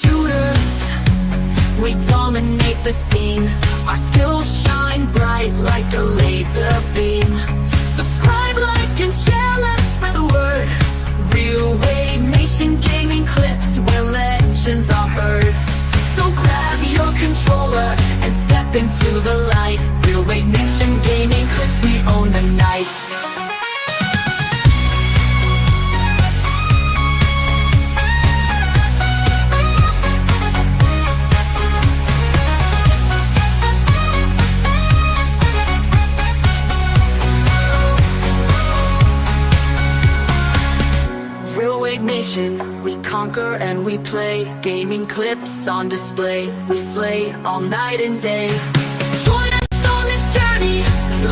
shooters. We dominate the scene. Our skills shine bright like a laser beam. Subscribe, like, and share, let's spread the word. Real Wave Nation gaming clips where legends are heard. So grab your controller and step into the light. Real Wave Nation gaming clips, we own the night. Nation, we conquer and we play. Gaming clips on display. We slay all night and day. Join us on this journey.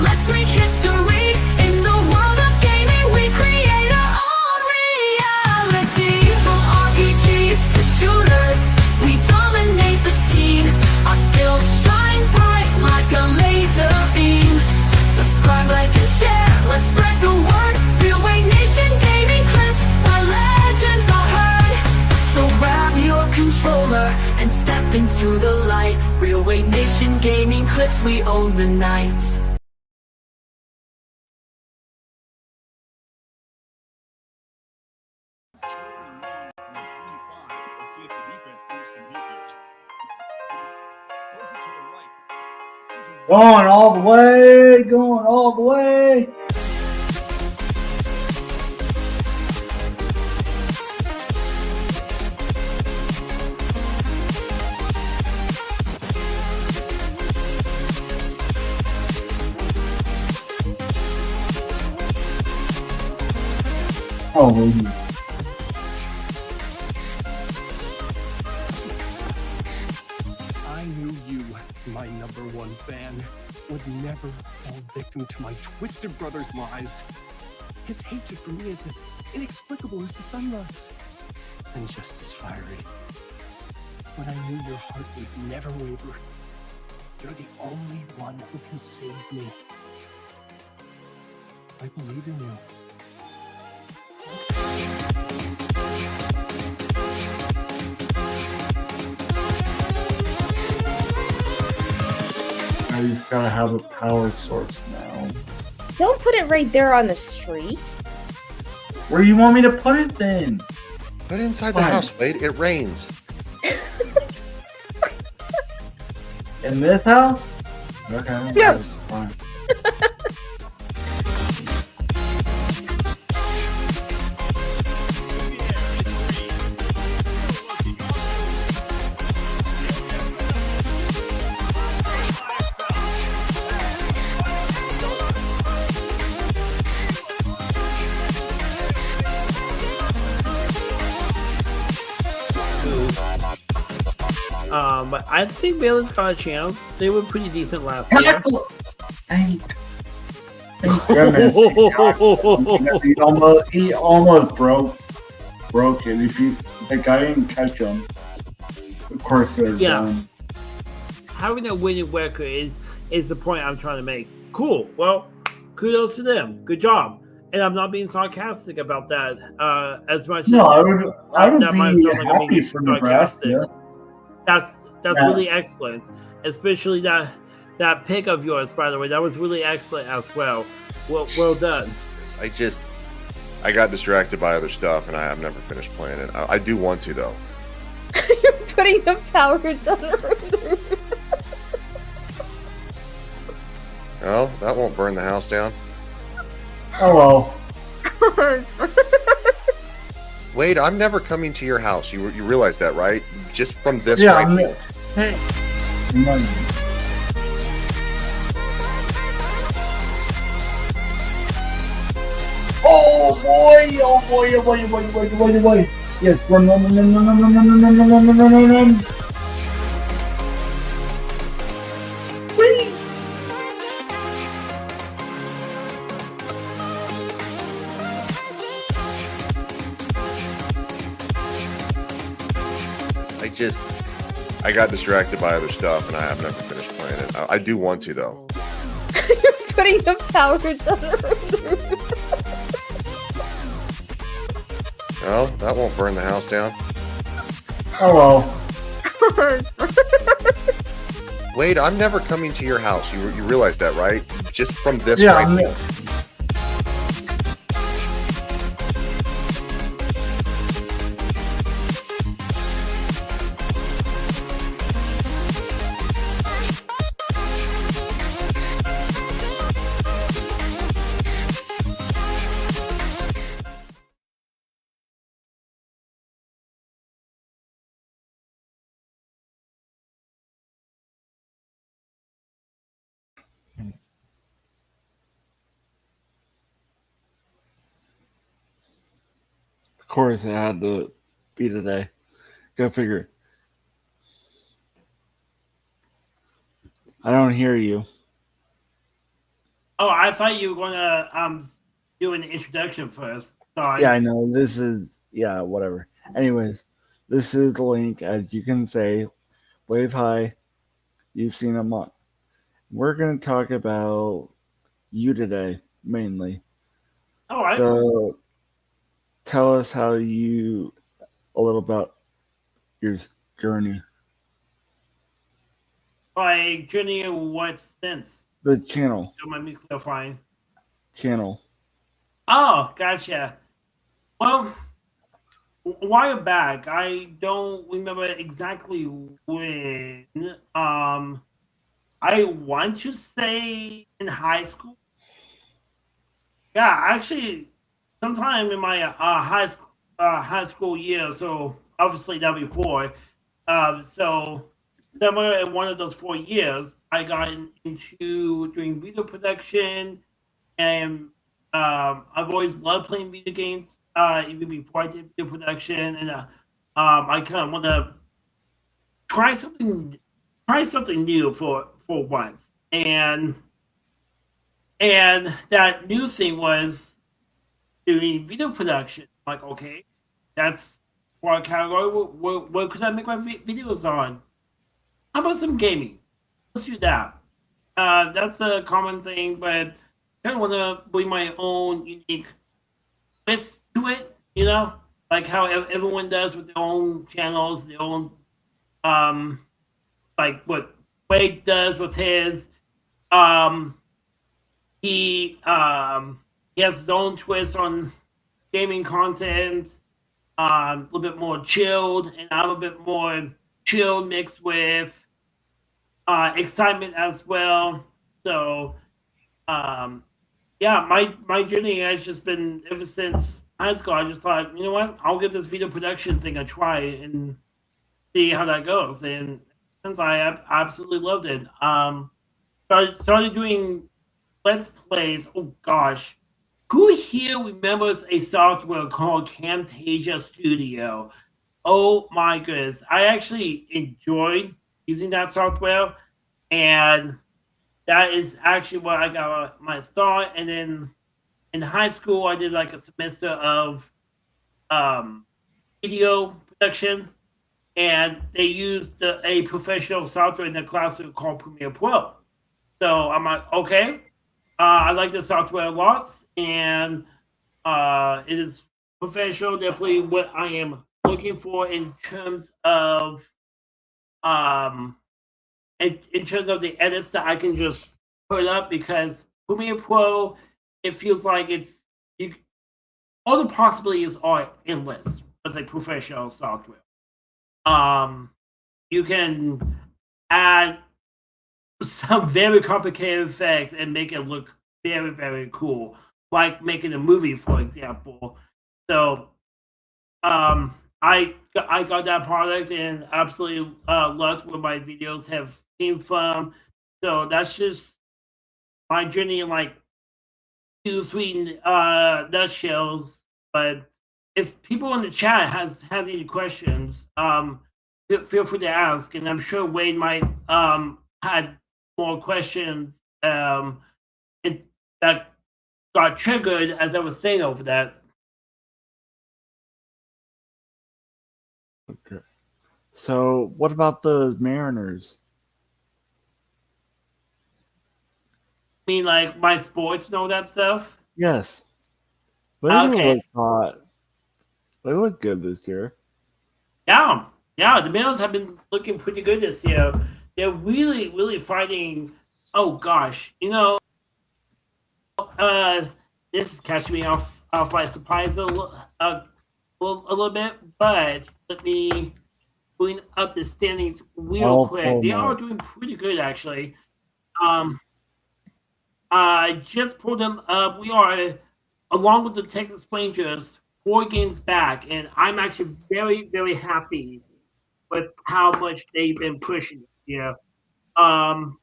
Let's make history. In the world of gaming, we create our own reality. From RPGs to shooters, we dominate the scene. Our skills shine bright like a laser beam. Subscribe, like, and share. Let's spread the word. Real Wave Nation gaming clips, legends are heard. So grab your controller and step into the light. Real Wave Nation gaming clips, we own the night. Going all the way, going all the way. Oh, I knew you, my #1 fan, would never fall victim to my twisted brother's lies. His hatred for me is as inexplicable as the sunrise, and just as fiery. But I knew your heart would never waver. You're the only one who can save me. I believe in you. I just gotta have a power source now. Don't put it right there on the street. Where do you want me to put it then? Put it inside the house, Wade. It rains. In this house? Okay. Yes. Fine. But I think Baylor's got a chance. They were pretty decent last year. He almost broke it. If you like, I didn't catch him. Of course, they're done. Having a winning record is the point I'm trying to make. Cool. Well, kudos to them. Good job. And I'm not being sarcastic about that as much. No, as I would that be might sound like I'm happy being for Nebraska. That's really excellent, especially that pick of yours. By the way, that was really excellent as well. Well done. I got distracted by other stuff, and I've never finished playing it. I do want to though. You're putting the power generator. Well, that won't burn the house down. Oh well. Wade, I'm never coming to your house. You realize that, right? Just from this Yeah, right here. Hey. Oh boy! Oh boy! Oh boy! Oh boy! Oh boy! Oh boy! Oh boy! Yes! Run! Run! Run! Run! Run! Run! Run! Run! Run! Run! Run! Run! Run! Whee! I got distracted by other stuff, and I've never finished playing it. I do want to though. You're putting the power generator. Well, that won't burn the house down. Oh well. words first. Wade, I'm never coming to your house. You realize that, right? Just from this Yeah, right I'm here. Of course, it had to be today. Go figure. I don't hear you. Oh, I thought you were gonna do an introduction first. Yeah, Sorry. I know. This is, yeah, whatever. Anyways, this is the link. As you can say, wave high. You've seen them on. We're going to talk about you today, mainly. All right. So tell us how you, a little about your journey. By journey in what sense? The channel. Don't mind me clarifying. Channel. Oh, gotcha. Well, a while back, I don't remember exactly when. I want to say in high school. Yeah, actually, sometime in my high school year. So obviously that before. So somewhere in one of those 4 years, I got into doing video production, and I've always loved playing video games. Even before I did video production, and I kind of want to try something, try something new for once, and that new thing was doing video production. Like, okay, that's what category. What could I make my videos on? How about some gaming? Let's do that. That's a common thing, but I kind of want to bring my own unique twist to it. Like how everyone does with their own channels, their own um, like what Wade does with his. Um, he has his own twist on gaming content, a little bit more chilled, and I'm a bit more chilled mixed with excitement as well. So, um, yeah, my journey has just been ever since high school. I just thought, you know what, I'll give this video production thing a try and see how that goes. And since I absolutely loved it, started doing let's plays. Oh gosh, who here remembers a software called Camtasia Studio? Oh my goodness. I actually enjoyed using that software, and that is actually where I got my start. And then in high school, I did like a semester of um, video production, and they used a professional software in the classroom called Premiere Pro. So I'm like, okay, I like the software a lot, and it is professional. Definitely what I am looking for in terms of um, in terms of the edits that I can just put up, because Premiere Pro, it feels like it's you. All the possibilities are endless with like professional software. Um, you can add some very complicated effects and make it look very, very cool, like making a movie, for example. So, I got that product and absolutely loved where my videos have came from. So that's just my journey in like 2, 3 nutshells. But if people in the chat has any questions, feel free to ask, and I'm sure Wayne might had more questions that got triggered as I was saying over that. Okay. So what about the Mariners? I mean, like my sports and all that stuff. Yes. They do Okay, look hot. They look good this year. yeah. Yeah, the Mariners have been looking pretty good this year. They're really, really fighting. Oh gosh, uh, this is catching me off by surprise a little bit. But let me bring up the standings real I'll quick. pull They them are up. doing pretty good actually. Um, I just pulled them up. We are, along with the Texas Rangers, 4 games back, and I'm actually very, very happy with how much they've been pushing it. Um,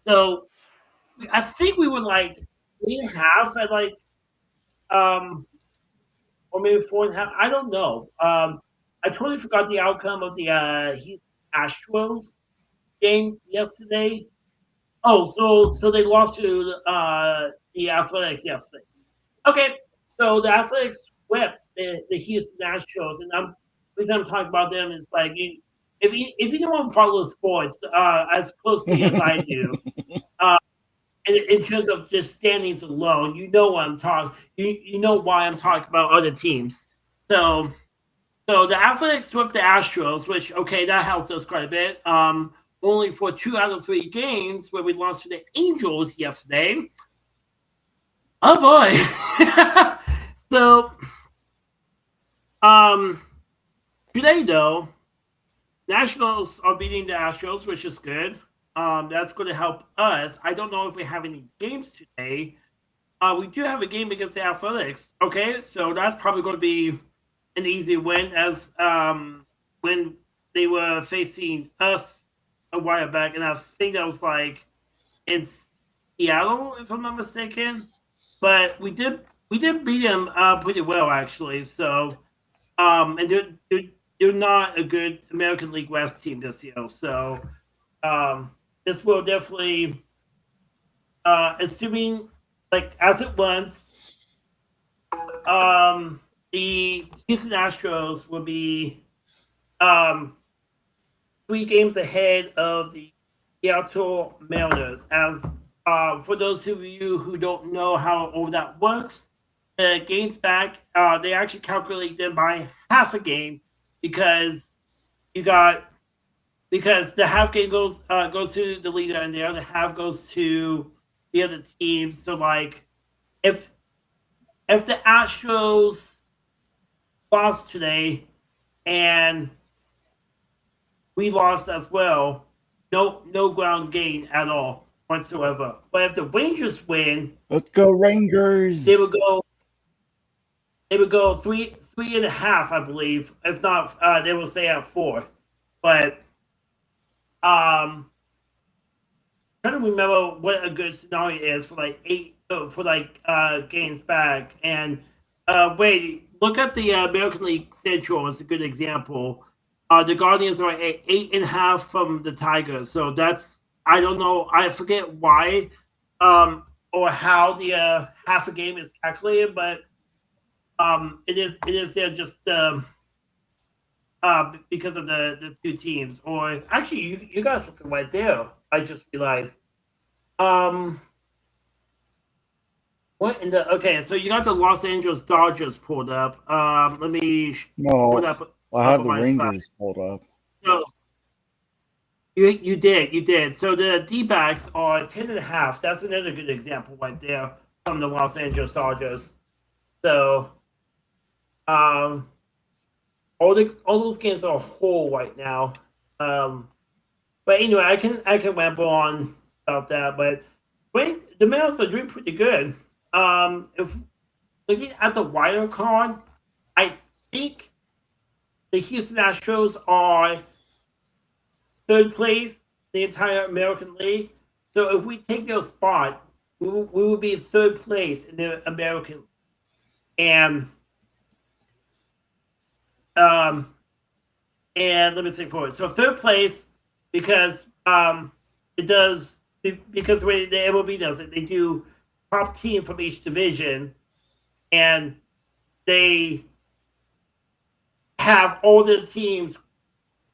so I think we were like 3.5 at um, or maybe 4.5. I don't know. I totally forgot the outcome of the Houston Astros game yesterday. Oh, so they lost to the Athletics yesterday. Okay, so the Athletics swept the Houston Astros, and the reason I'm talking about them is like if you don't follow sports as closely as I do, uh, in terms of just standings alone, you know what I'm talking. You know why I'm talking about other teams. So so the Athletics swept the Astros, which okay, that helped us quite a bit. Only for 2 out of 3 games where we lost to the Angels yesterday. Oh boy. So um today though, Nationals are beating the Astros, which is good. That's going to help us. I don't know if we have any games today. We do have a game against the Athletics. Okay, so that's probably going to be an easy win, as when they were facing us a while back, and I think that was like in Seattle, if I'm not mistaken. But we did beat them pretty well actually. So and they're not a good American League West team this year. So um, this will definitely, assuming like as it was, the Houston Astros will be um, 3 games ahead of the Seattle Mariners. As for those of you who don't know how all that works, the games back, they actually calculate them by half a game because you got because the half game goes to the leader and the other half goes to the other team. So like if the Astros lost today and we lost as well, no ground gain at all whatsoever. But if the Rangers win, Let's go they Rangers! would go they would go three and a half, I believe. If not, they will stay at 4. But trying to remember what a good scenario is for like games back. And wait, look at the American League Central as a good example. The Guardians are at 8.5 from the Tigers, so that's I don't know. I forget why or how the half a game is calculated, but it is there just because of the 2 teams. Or actually, you got something right there. I just realized. Um, What in the okay? So you got the Los Angeles Dodgers pulled up. Let me pull it No, I up have on the my side. Rangers pulled up. So you did. So the D-backs are 10.5. That's another good example right there from the Los Angeles Dodgers. So um, all those games are whole right now. Um, but anyway, I can ramble on about that. But wait, the Mariners are doing pretty good. If looking at the wild card, I think the Houston Astros are third place in the entire American League. So if we take their spot, we will be third place in the American League. And um and let me think forward. So third place because it does because the way the MLB does it, they do top team from each division and they have all the teams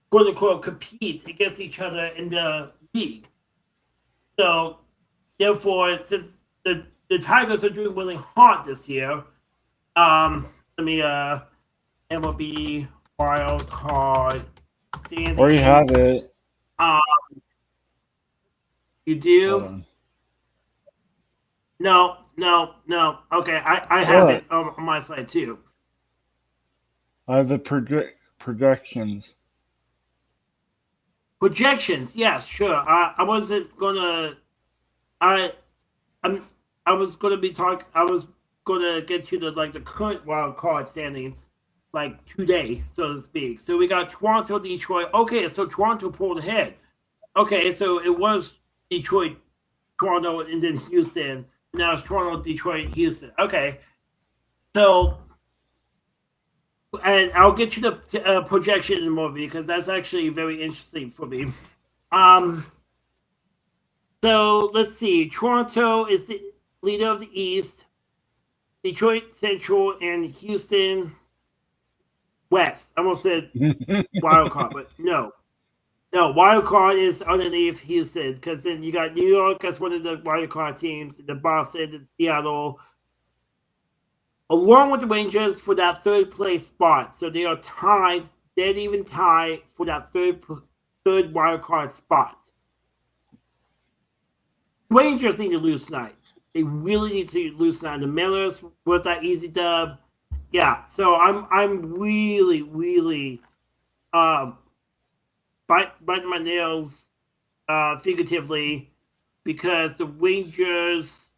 quote unquote compete against each other in the league. So therefore, since the Tigers are doing really hot this year, let me MLB wild card standings. Or you have it. You do? Hold on. No. Okay, I have What? it on my side too. I have the projections. Projections, yes, sure. I wasn't gonna. I I'm. I was gonna be talk. I was gonna get to the current wild card standings, like today, so to speak. So we got Toronto, Detroit. Okay, so Toronto pulled ahead. Okay, so it was Detroit, Toronto, and then Houston. Now it's Toronto, Detroit, Houston. Okay, so and I'll get you the projection in a moment because that's actually very interesting for me. Um, so let's see. Toronto is the leader of the East. Detroit Central and Houston West. I almost said wild card, but no. No, wild card is underneath Houston because then you got New York as one of the wild card teams, the Boston and Seattle, along with the Rangers for that third place spot. So they are tied, dead even tie for that third wild card spot. Rangers need to lose tonight. They really need to lose tonight. The Millers with that easy dub. Yeah, so I'm really biting my nails figuratively because the Rangers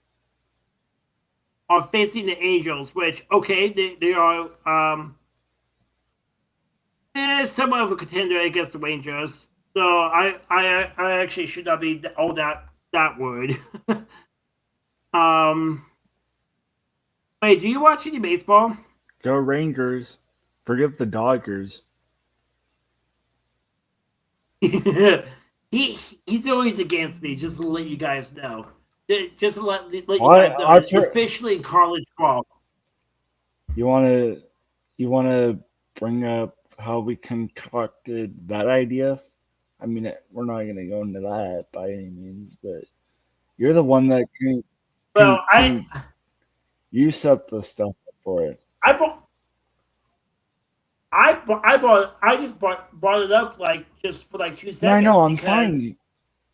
are facing the Angels, which okay, they are somewhat of a contender against the Rangers. So I actually should not be all that worried. um, wait, do you watch any baseball? Go Rangers. Forget the Dodgers. He's always against me. Just to let you guys know. Just to let you Why? guys know, especially in college ball. You wanna bring up how we concocted that idea? I mean, we're not gonna go into that by any means, but you're the one that Well, you set the stuff up for it. I brought I just brought it up like just for like 2 No, I seconds know. I'm because fine.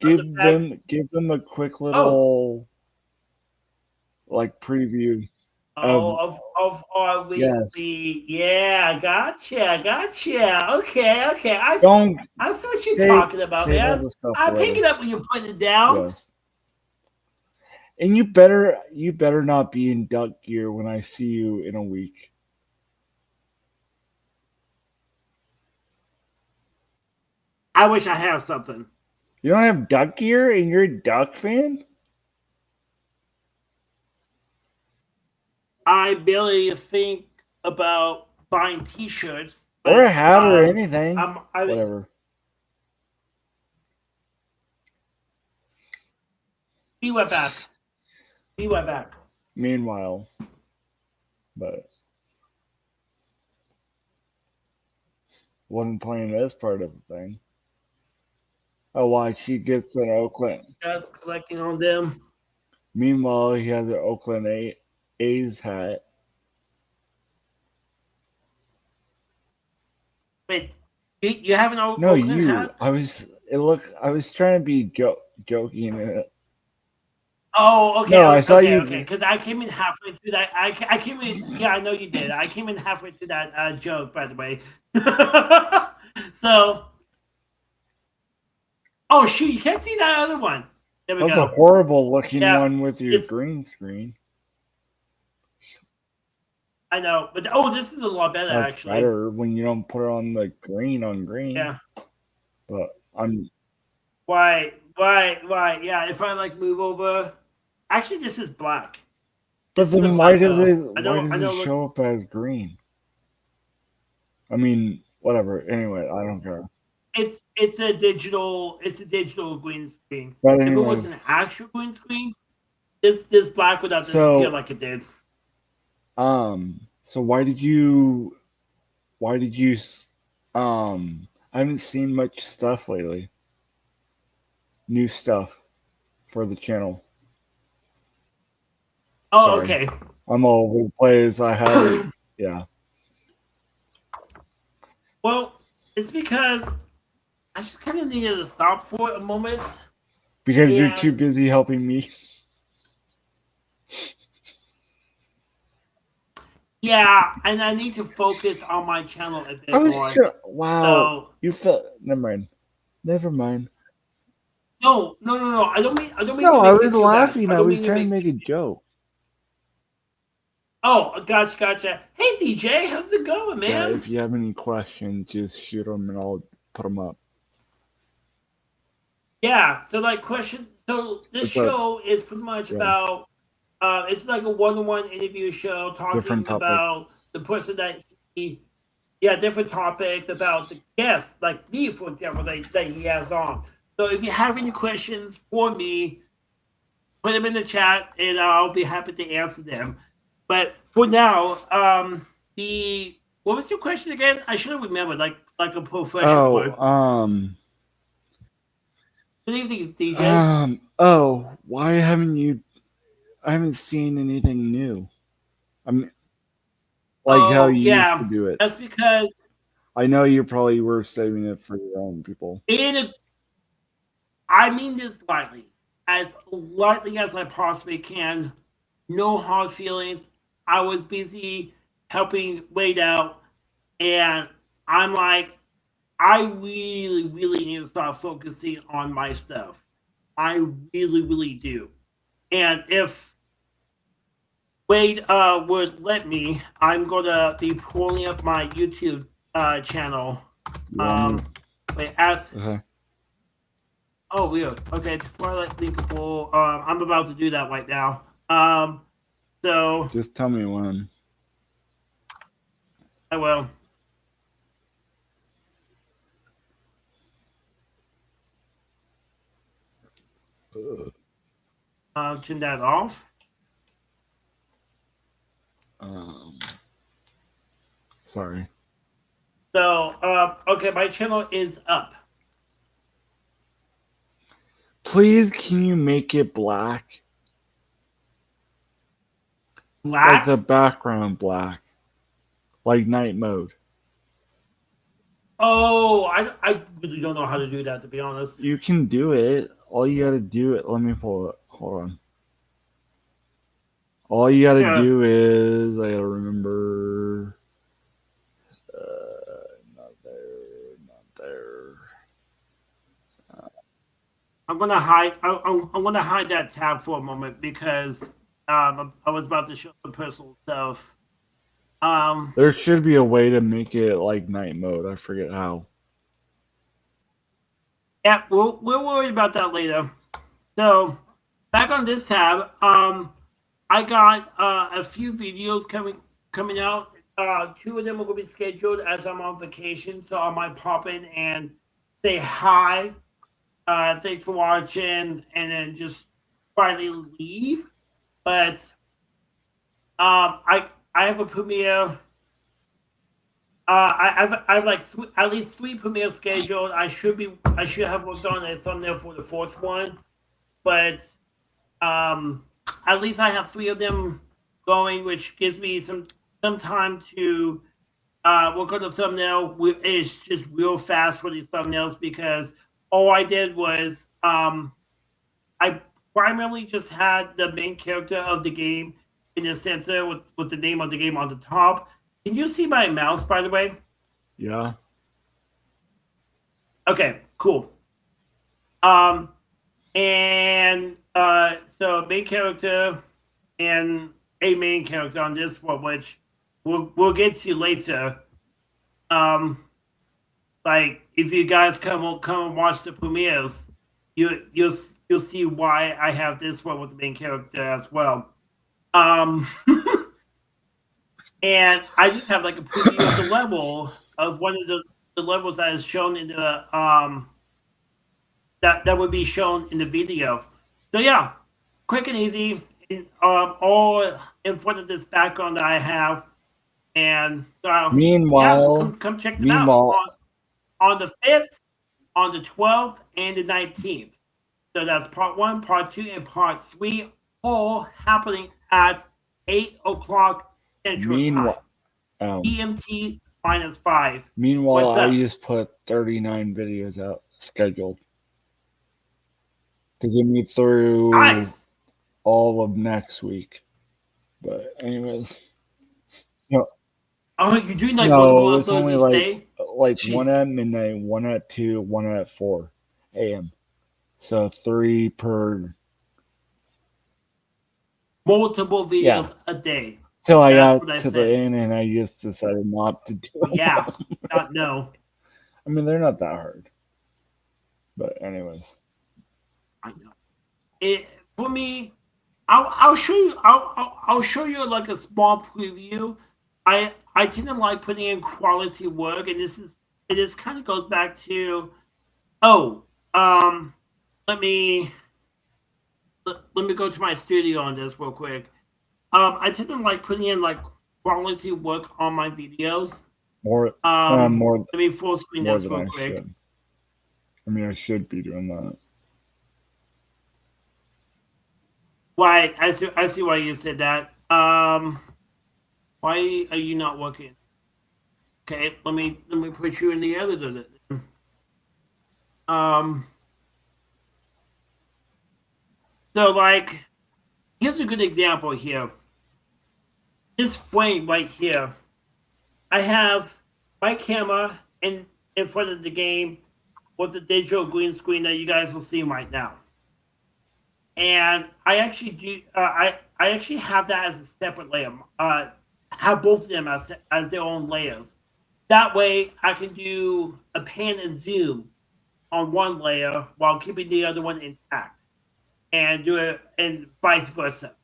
of the fact. Give them a quick Oh, little like preview of of our yes. weekly. Yeah, gotcha. Okay. Don't I see what you're talking about, save all man. the stuff I for pick later. it up when you're putting it down. Yes. And you better not be in duck gear when I see you in a week. I wish I have something. You don't have duck gear and you're a duck fan? I barely think about buying T-shirts, Or but a hat or anything. I Whatever. be right back. Be right back. Meanwhile, but wasn't playing this part of the thing. Oh, why she gets an Oakland. Just collecting on them. Meanwhile, he has an Oakland A's hat. Wait, you have an No, Oakland you. hat? I was trying to be joking in it. Oh, okay, No, I saw okay. you. Because I came in halfway through that. I came in. Yeah, I know you did. I came in halfway through that joke, by the way. So, oh shoot, you can't see that other one. There we That's a go. horrible looking Yeah, one with your it's. green screen. I know, but oh, this is a lot better That's actually. better when you don't put it on the green on green. Yeah. But I'm Right. Yeah, if I like move over. Actually, this is black. But This is a then why black does though. it show up as green? I mean, whatever. Anyway, I don't care. It's a digital green screen. But If it was anyways, an actual green screen, this black would not disappear like it did. so I haven't seen much stuff lately. New stuff for the channel. Oh, Sorry. okay. I'm all over the place. I haven't yeah. Well, it's because I just kind of needed to stop for a moment. Because you're too And busy helping me. yeah, and I need to focus on my channel a I bit was more. sure. Wow. So You felt. Never mind. Never mind. no. I don't mean to No, I make you was feel bad. laughing. I I don't was mean to trying to make. make a joke. Oh, gotcha. Hey, DJ, how's it going, Yeah, man? if you have any questions, just shoot them and I'll put them up. Yeah. So, like, question. So, this What's up? show is pretty much Yeah, about. It's like a one-on-one interview show different talking topics. about the person that he. Yeah, different topics about the guests, like me, for example, that he has on. So, if you have any questions for me, put them in the chat and I'll be happy to answer them. But for now, the what was your question again? I should have remembered, like a professional Oh, one. Good evening, DJ. why haven't you? I haven't seen anything new. I mean, like how Oh you used to yeah, do it. that's because I know you probably were saving it for your own people. in a, I mean this lightly as I possibly can. No hard feelings. I was busy helping Wade out, and I'm like, I really need to start focusing on my stuff. I really do. And if Wade would let me, I'm gonna be pulling up my YouTube channel. You want me? Um, wait, as Okay. oh weird. Okay, Twilight Linkable. I'm about to do that right now. So Just tell me when. I will. Turn that off. Um, sorry. So okay, my channel is up. Please, can you make it black? Like the Black. background black. Like night mode. Oh, I really don't know how to do that, to be honest. You can do it. All you gotta do it. Let me pull it. Hold on. All you gotta Yeah, do is I gotta remember. Not there. Not there. I'm gonna hide. I'm gonna hide that tab for a moment because I was about to show some personal stuff. Um, There should be a way to make it like night mode. I forget how. yeah, we'll worry about that later. So back on this tab, I got a few videos coming out. Two of them are gonna be scheduled as I'm on vacation, so I might pop in and say hi. Thanks for watching, and then just finally leave. But I have a premiere. I've like at least three premieres scheduled. I should have worked on a thumbnail for the fourth one, but um, at least I have three of them going, which gives me some time to work on the thumbnail. It's just real fast for these thumbnails because all I did was I primarily just had the main character of the game in the center with the name of the game on the top. Can you see my mouse, by the way? Yeah. Okay, cool. And so main character and a main character on this one, which we'll get to later. Um, like if you guys come and watch the premieres, you'll see why I have this one with the main character as well. Um, and I just have like a preview of the level of one of the levels that is shown in the that would be shown in the video. So yeah, quick and easy, all in front of this background that I have, and yeah, Meanwhile, come check them out meanwhile, on the 5th, on the 12th, and the 19th. So that's part one, part two, and part three, all happening at 8 o'clock Central Time, meanwhile, GMT minus 5. Meanwhile, What's I up? just put 39 videos out scheduled to get me through Nice. all of next week. But anyways, so Oh, you're doing like multiple no, it's uploads only each day? like one Jeez. at midnight, one at 2, one at 4 a.m. So 3 per. Multiple Yeah. videos a day. Till I That's got what I to the said. end and I just decided not to do But them. yeah, not no. I mean, they're not that hard. But anyways, I know. It for me. I'll show you. I'll show you like a small preview. I tend to like putting in quality work, and this kind of goes back to oh let me let me go to my studio on this real quick. I tend to like putting in like quality work on my videos. more, more, Let me full screen more this than real I quick. should. I mean, I should be doing that. Why I see why you said that. Why are you not working? Okay, let me put you in the editor then. Um, so like here's a good example here. This frame right here. I have my camera in front of the game with the digital green screen that you guys will see right now. And I actually do. I actually have that as a separate layer. Have both of them as their own layers. That way, I can do a pan and zoom on one layer while keeping the other one intact, and do it and vice versa,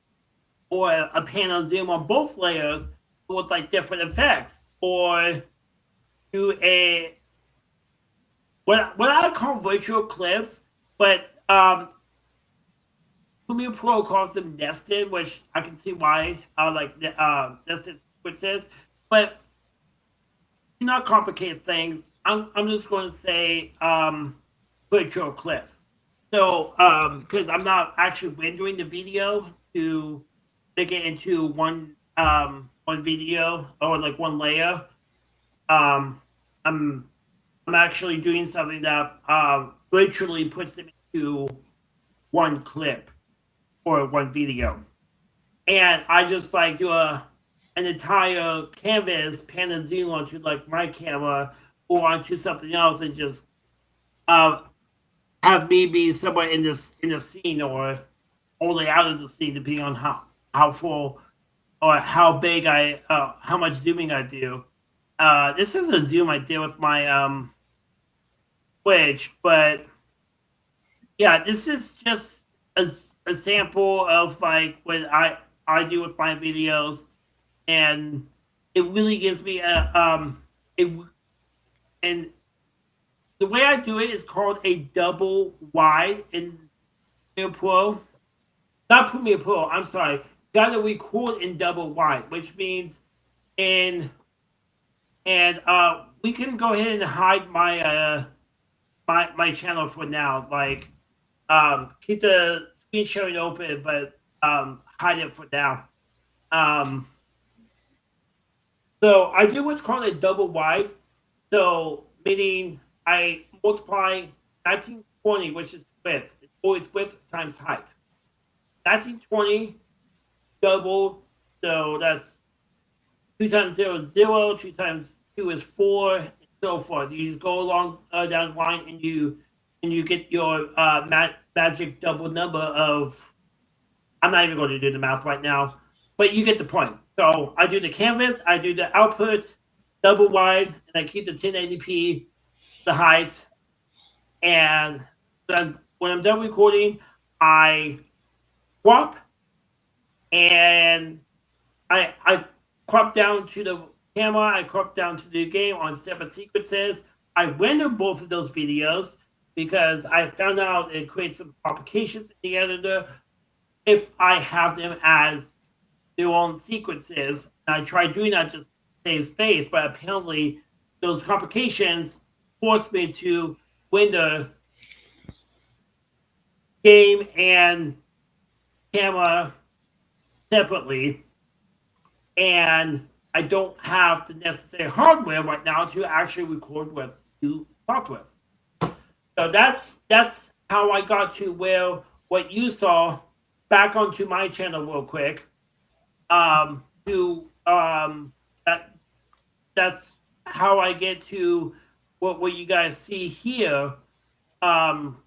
or a pan and zoom on both layers with like different effects, or do a what I call virtual clips, but Premiere Pro calls them nested, which I can see why like nested sequences, but do not complicate things. I'm just going to say virtual clips. So because I'm not actually rendering the video to make it into one video or like one layer. Um, I'm I'm actually doing something that virtually puts them into one clip or one video. And I just like do an entire canvas pan and zoom onto like my camera or onto something else and just uh have me be somewhere in the scene or only out of the scene depending on how full or how big I how much zooming I do. This is a zoom I did with my Twitch, but yeah, this is just a sample of like what I do with my videos, and it really gives me a it and the way I do it is called a double wide in Premiere Pro. Not Premiere Pro. I'm sorry. Got to record in double wide, which means in and we can go ahead and hide my channel for now. Like keep the screen sharing open, but hide it for now. Um, so I do what's called a double wide. So meaning I multiply 1920, which is width. It's always width times height. 1920 double. So that's 2 times 0 is 0, 2 times 2 is 4, and so forth. You just go along down the line and you get your magic double number of. I'm not even going to do the math right now, but you get the point. So I do the canvas, I do the output, double wide, and I keep the 1080p, the height, and then when I'm done recording, I crop and I crop down to the camera, I crop down to the game on separate sequences. I render both of those videos because I found out it creates some complications in the editor if I have them as their own sequences. And I tried doing that just to save space, but apparently those complications forced me to render game and camera separately. And I don't have the necessary hardware right now to actually record what you talked with. So that's how I got to where what you saw back onto my channel real quick. To that that's how I get to what you guys see here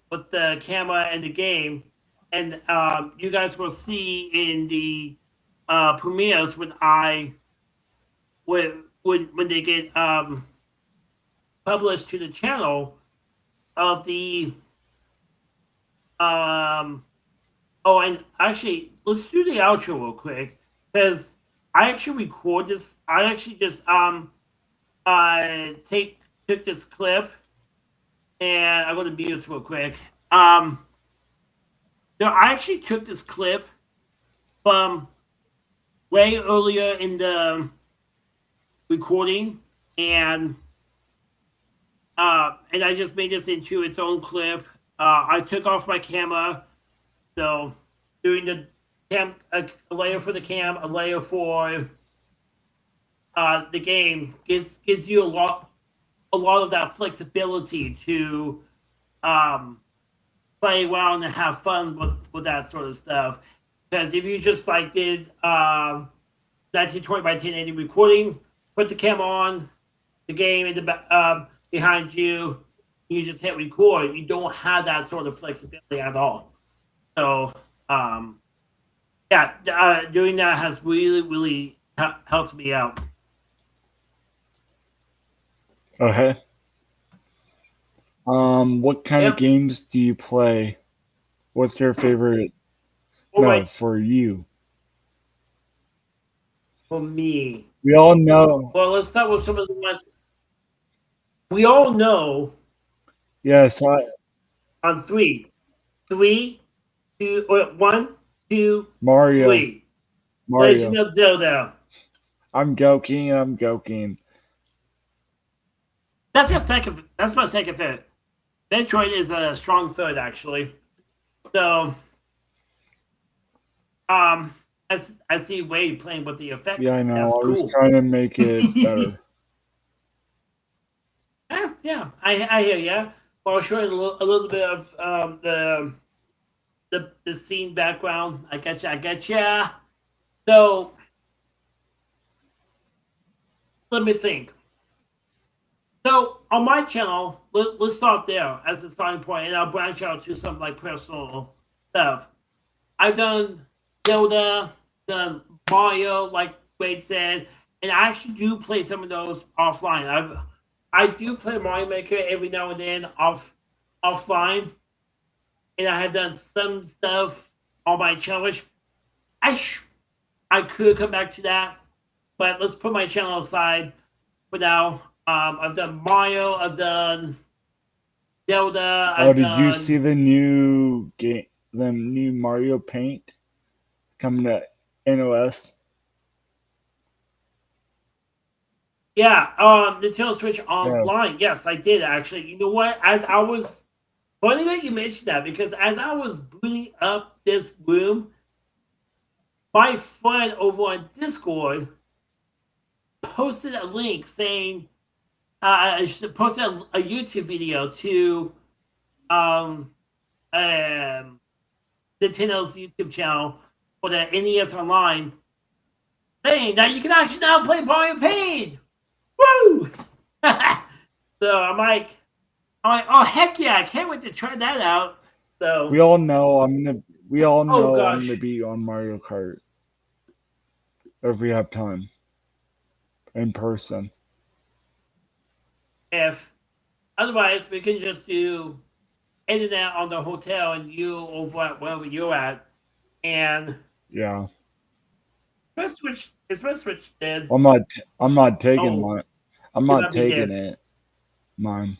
with the camera and the game, and you guys will see in the premieres when they get published to the channel of the um oh, and actually let's do the outro real quick because I actually record this. I actually just take took this clip and I'm gonna mute this real quick. No, I actually took this clip from way earlier in the recording, and I just made this into its own clip. I took off my camera, so doing the a layer for the cam, a layer for the game gives you a lot of that flexibility to um, play around and have fun with that sort of stuff. Because if you just like did 1920 by 1080 recording, put the camera on, the game in the behind you, you just hit record. You don't have that sort of flexibility at all. So yeah, doing that has really helped me out. Okay. What kind of Yep. games do you play? What's your favorite? All No, right, for you. for me. We all know. Well, let's start with some of the ones we all know. Yes, On three, two, or one, two, Mario. three. Legend Mario. of Zelda. I'm joking. I'm joking. That's my second. That's my second favorite. Metroid is a strong third, actually. So, I see Wade playing with the Yeah, effects. I know. That's I was cool. trying to make it better. Yeah, I hear ya. Well, showing a little bit of the scene background. I get you. I get ya. So let me think. So on my channel, let's start there as a starting point, and I'll branch out to some like personal stuff. I've done Zelda, done Mario, like Wade said, and I actually do play some of those offline. I do play Mario Maker every now and then offline, and I have done some stuff on my channel. Which I could come back to that, but let's put my channel aside for now. I've done Mario, I've done Zelda, Oh, I've did you done see the new game? The new Mario Paint coming to NOS? yeah, Nintendo Switch Yes. Online. Yes, I did actually. You know what? As I was funny that you mentioned that because as I was booting up this room, my friend over on Discord posted a link saying posted a YouTube video to um Nintendo's YouTube channel for the NES Online, saying that you can actually now play Mario Paint. Woo! So I'm like, oh heck yeah, I can't wait to try that out. So We all know We all oh know I'm gonna gosh, be on Mario Kart if we have time in person. if otherwise we can just do internet on the hotel and you over at wherever you're at, and Yeah. Is my Switch dead? I'm not taking Oh, mine. I'm it not might be taking dead. it. Mine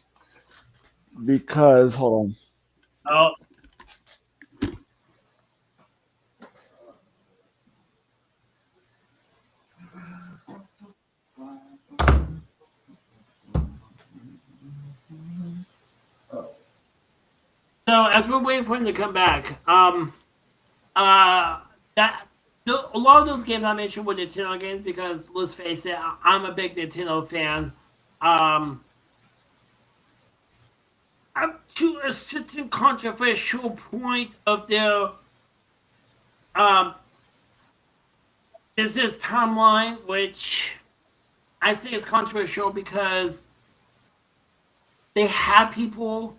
because hold on. Oh, so as we're waiting for him to come back, uh, that a lot of those games I mentioned were Nintendo games because let's face it, I'm a big Nintendo fan. Um, up to a certain controversial point of their um, business timeline, which I say is controversial because they have people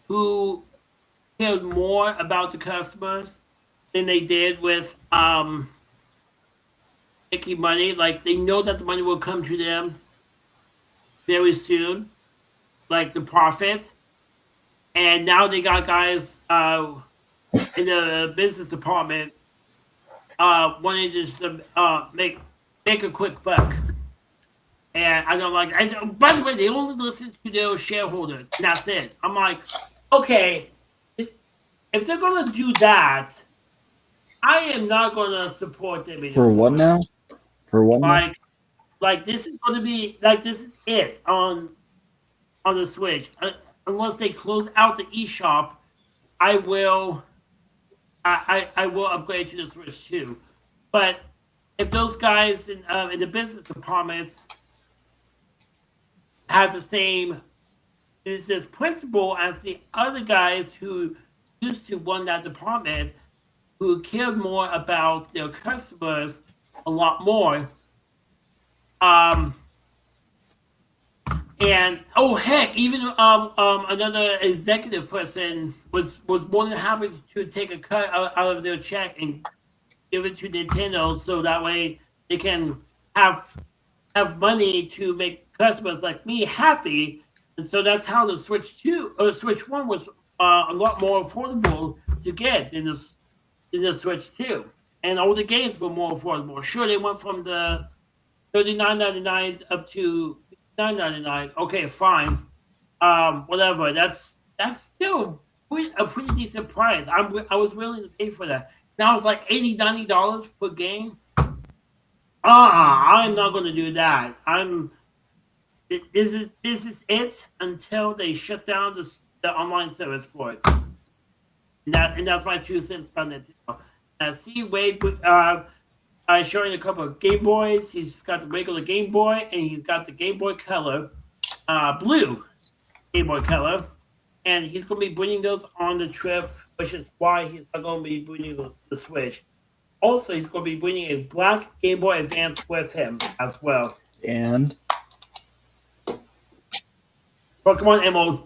who cared more about the customers than they did with making money. Like they know that the money will come to them very soon, like the profit. And now they got guys in the business department wanting to just make a quick buck. And I don't like. By the way, they only listen to their shareholders. And that's it. I'm like, okay, if they're gonna do that, I am not gonna support them For what anymore. now? For what now? Like this is gonna be like this is it on the Switch. Unless they close out the eShop, I will I will upgrade to the Switch too. But if those guys in the business departments have the same business principle as the other guys who used to run that department, who cared more about their customers a lot more, um, and oh heck, even another executive person was more than happy to take a cut out of their check and give it to Nintendo so that way they can have money to make customers like me happy. And so that's how the Switch 2 or Switch 1 was a lot more affordable to get than the Switch 2. And all the games were more affordable. Sure, they went from the 39.99 up to 9.99. Okay, fine. Whatever. That's still a pretty decent price. I was willing to pay for that. Now it's like $80-$90 per game. I'm not going to do that. This is it until they shut down the online service for it. And that's my 2 cents on it. See Wade showing a couple of Game Boys. He's got the regular Game Boy and he's got the Game Boy Color, blue Game Boy Color, and he's going to be bringing those on the trip, which is why he's not going to be bringing the Switch. Also, he's going to be bringing a black Game Boy Advance with him as well. And Pokemon Emerald.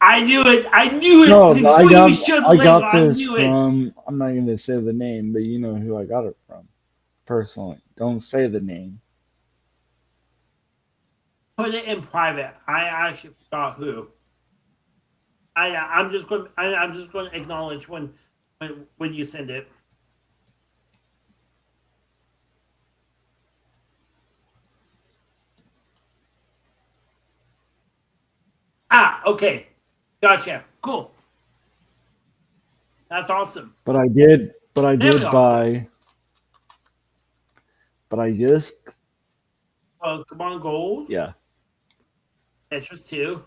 I knew it. I knew it. no, Before I got you showed the I label, got I this knew it. from. I'm not going to say the name, but you know who I got it from personally. Don't say the name. Put it in private. I actually forgot who. I'm just going. I'm just going to acknowledge when you send it. Okay, gotcha. Cool. That's awesome. But I did. But I Very did awesome. buy. But I just. Pokemon Gold. Yeah. Tetris 2.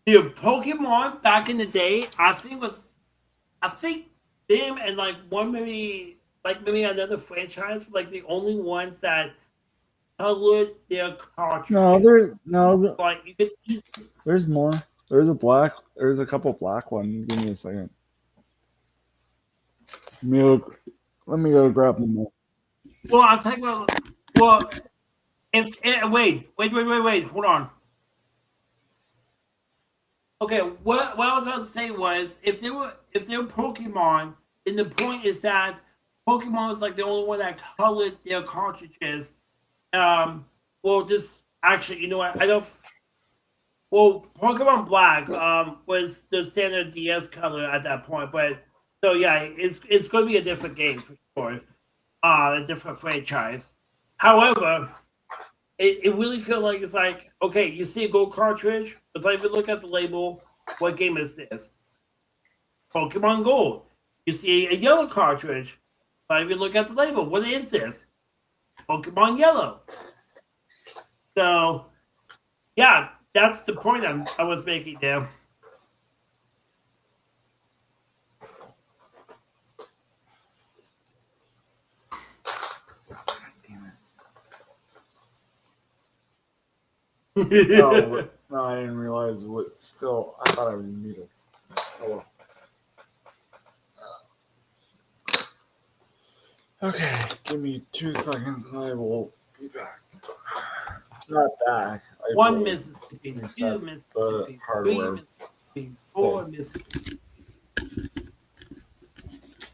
Dude, Pokemon back in the day, I think them and like maybe another franchise were like the only ones that colored their cartridges. No. Like you could easily. There's more. There's a couple black ones. Give me a second. Let me go grab them more. Well, I'll tell you what. Well, wait, hold on. Okay, what I was about to say was if they were Pokemon, then the point is that Pokemon was like the only one that colored their cartridges. Well, this actually, you know what? I don't. Well, Pokemon Black was the standard DS color at that point, but so yeah, it's going to be a different game for sure, a different franchise. However, it really feels like it's like okay, you see a gold cartridge. If I even look at the label, what game is this? Pokemon Gold. You see a yellow cartridge. If I even look at the label, what is this? Pokemon Yellow. So, yeah, that's the point I was making there. No, no, I didn't realize what. Still, I thought I was muted. Oh well. Okay, give me 2 seconds and I will be back. Not back. I One will Mississippi, two reset the Mississippi, three hardware. Mississippi, four Mississippi,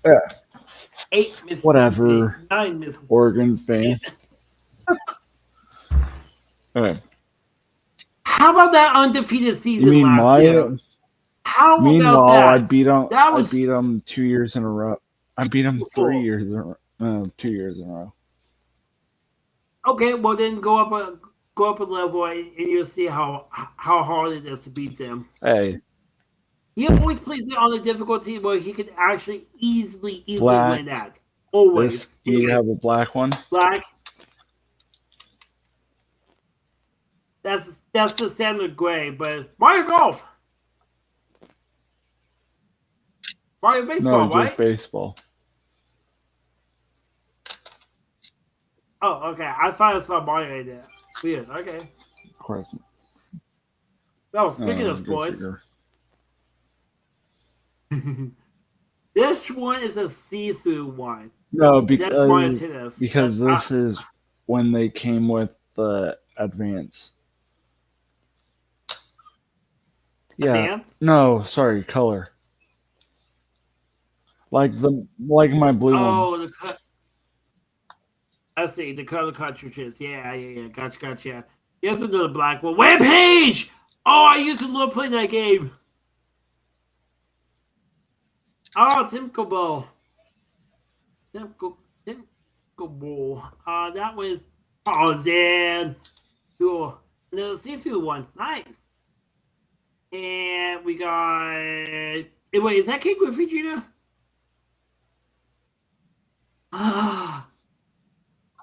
Yeah, 8 Mississippi, whatever. 9 Mississippi. Oregon fan. Okay. How about that undefeated You season mean last year? How about Meanwhile, I that? beat him. That I was beat him 2 years in a row. I beat him 3 beautiful. years in a row. No, 2 years in a row. Okay, well then go up a level and you'll see how hard it is to beat them. Hey, He always plays it on a difficulty where he can actually easily black. win that. Always. This you have a black one. Black. That's the standard gray, but Mario Golf. Mario Baseball, No, right? just baseball. Oh, okay. I thought I saw Mario in there. Weird. Okay. Of course. No, speaking of good sports, figure. this one is a see-through one. No, That's Mario Tennis. because this is when they came with the advance. Yeah. Advance? No, sorry, color. Like my blue one. Oh, the cut. I see the color cartridges. Yeah. Gotcha. Here's another black one. Rampage! Oh, I used to love playing that game. Oh, Timco Ball. That was Tarzan. Cool. Another see-through one. Nice. And we got. Wait, is that King Griffey Jr.?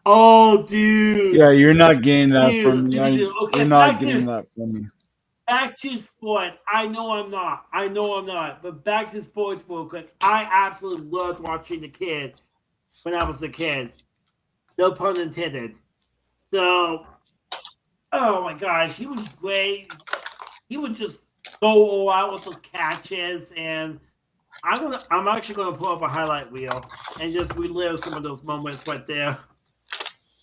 Oh, dude. Yeah, you're not getting that from me. Okay, You're not getting that from me. Back to sports. I know I'm not. But back to sports real quick. I absolutely loved watching the kid when I was a kid. No pun intended. So, oh my gosh, he was great. He would just go all out with those catches, and I'm actually gonna pull up a highlight reel and just relive some of those moments right there.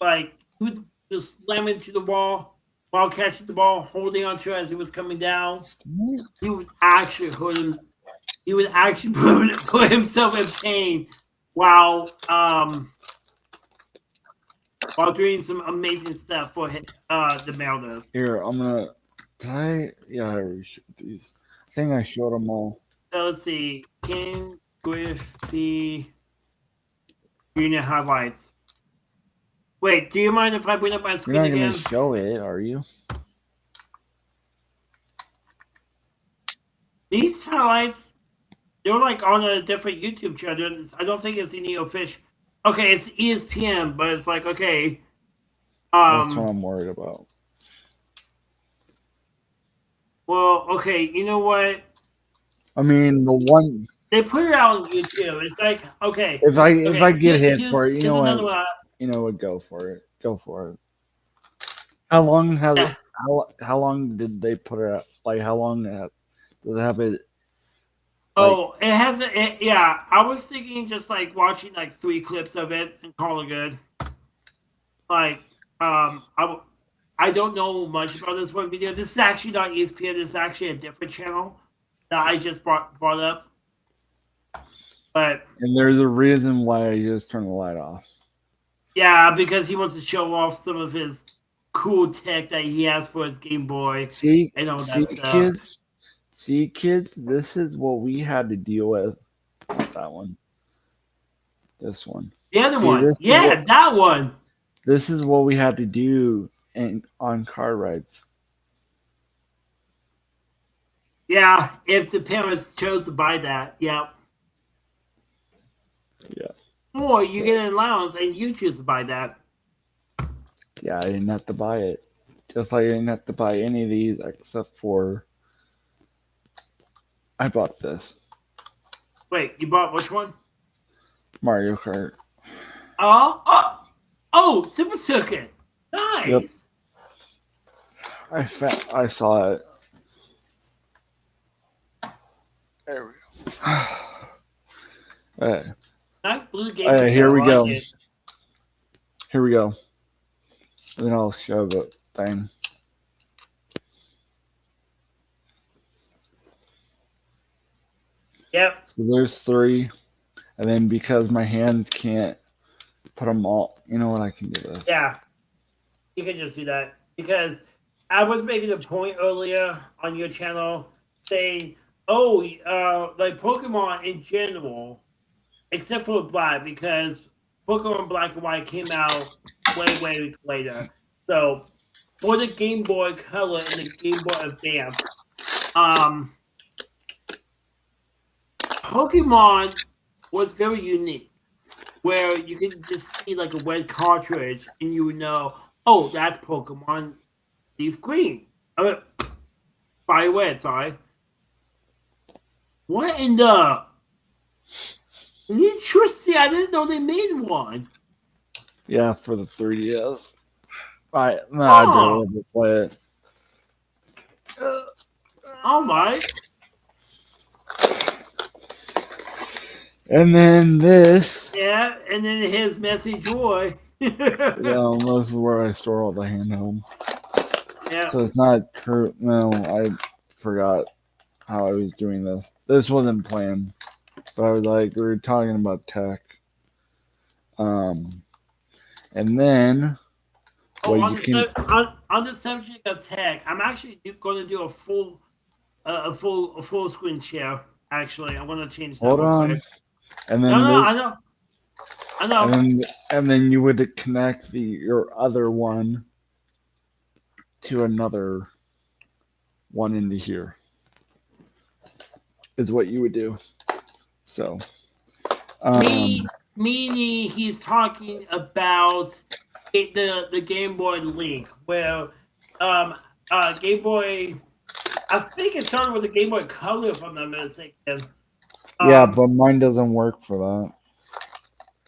Like he would just slam into the wall while catching the ball, holding onto it as it was coming down. He would actually hurt him. He would actually put himself in pain while doing some amazing stuff for the Mariners. Here, I'm gonna. Did I? Yeah, I reshowed these. I think I showed them all. So let's see. King Griffey Junior highlights. Wait, do you mind if I bring up my screen You're not again? gonna show it, are you? These highlights, they're like on a different YouTube channel. I don't think it's any official. Okay, it's ESPN, but it's like okay. That's what I'm worried about. Well, okay, you know what? I mean, the one. They put it out on YouTube. It's like okay. If I get hit here's- for it, you know here's another what? one. You know what? Go for it. Go for it. How long has Yeah. how long did they put it out? Like how long does it have it? Oh, it has yeah. I was thinking just like watching like 3 clips of it and call it good. Like I don't know much about this one video. This is actually not ESPN. This is actually a different channel that I just brought up. But And there's a reason why I just turned the light off. yeah, because he wants to show off some of his cool tech that he has for his Game Boy and all that stuff. Kids, this is what we had to deal with. That one. This one. The other one. Yeah, that one. This is what we had to do on car rides. Yeah, if the parents chose to buy that, yeah. Yeah. Or you get an allowance and you choose to buy that. Yeah, I didn't have to buy it. Just like I didn't have to buy any of these except for I bought this. Wait, you bought which one? Mario Kart. Oh, Super Circuit. Nice. Yep. I saw it. There we go. Nice blue gaming chair. Here I we like go. it. Here we go. And then I'll show the thing. Yep. So there's 3, and then because my hand can't put them all, you know what? I can do this. Yeah. You can just do that because I was making a point earlier on your channel saying, "Oh, like Pokemon in general, except for Black, because Pokemon Black and White came out way later. So for the Game Boy Color and the Game Boy Advance, Pokemon was very unique, where you could just see like a red cartridge and you would know, oh, that's Pokemon Leaf Green. Fire red, sorry. What in the? Interesting. I didn't know they made one. Yeah, for the 3DS. I Oh. barely ever play it. All right. And then this. Yeah, and then his Messy Joy. Yeah, this is where I store all the handheld. Yeah. So it's not true. No, I forgot how I was doing this. This wasn't planned, but I was like, we were talking about tech. And then Oh, what you can. on the subject of tech, I'm actually going to do a full screen share. Actually, I'm going to change that. Hold real on. quick. And then No, this, I know. and then you would connect your other one to another one into here. Is what you would do. So, Meaning he's talking about the Game Boy Link, where Game Boy. I think it started with the Game Boy Color, if I'm not mistaken. Yeah, but mine doesn't work for that.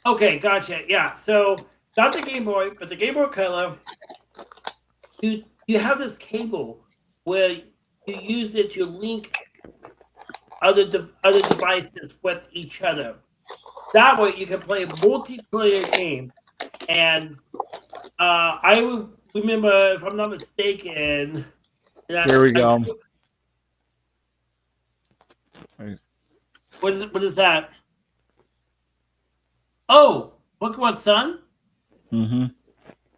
Okay, gotcha. Yeah, so not the Game Boy, but the Game Boy Color. You have this cable where you use it to link other devices with each other. That way, you can play multiplayer games. And I would remember, if I'm not mistaken, Here we go. What is that? Oh, Pokemon Sun? Mm-hmm.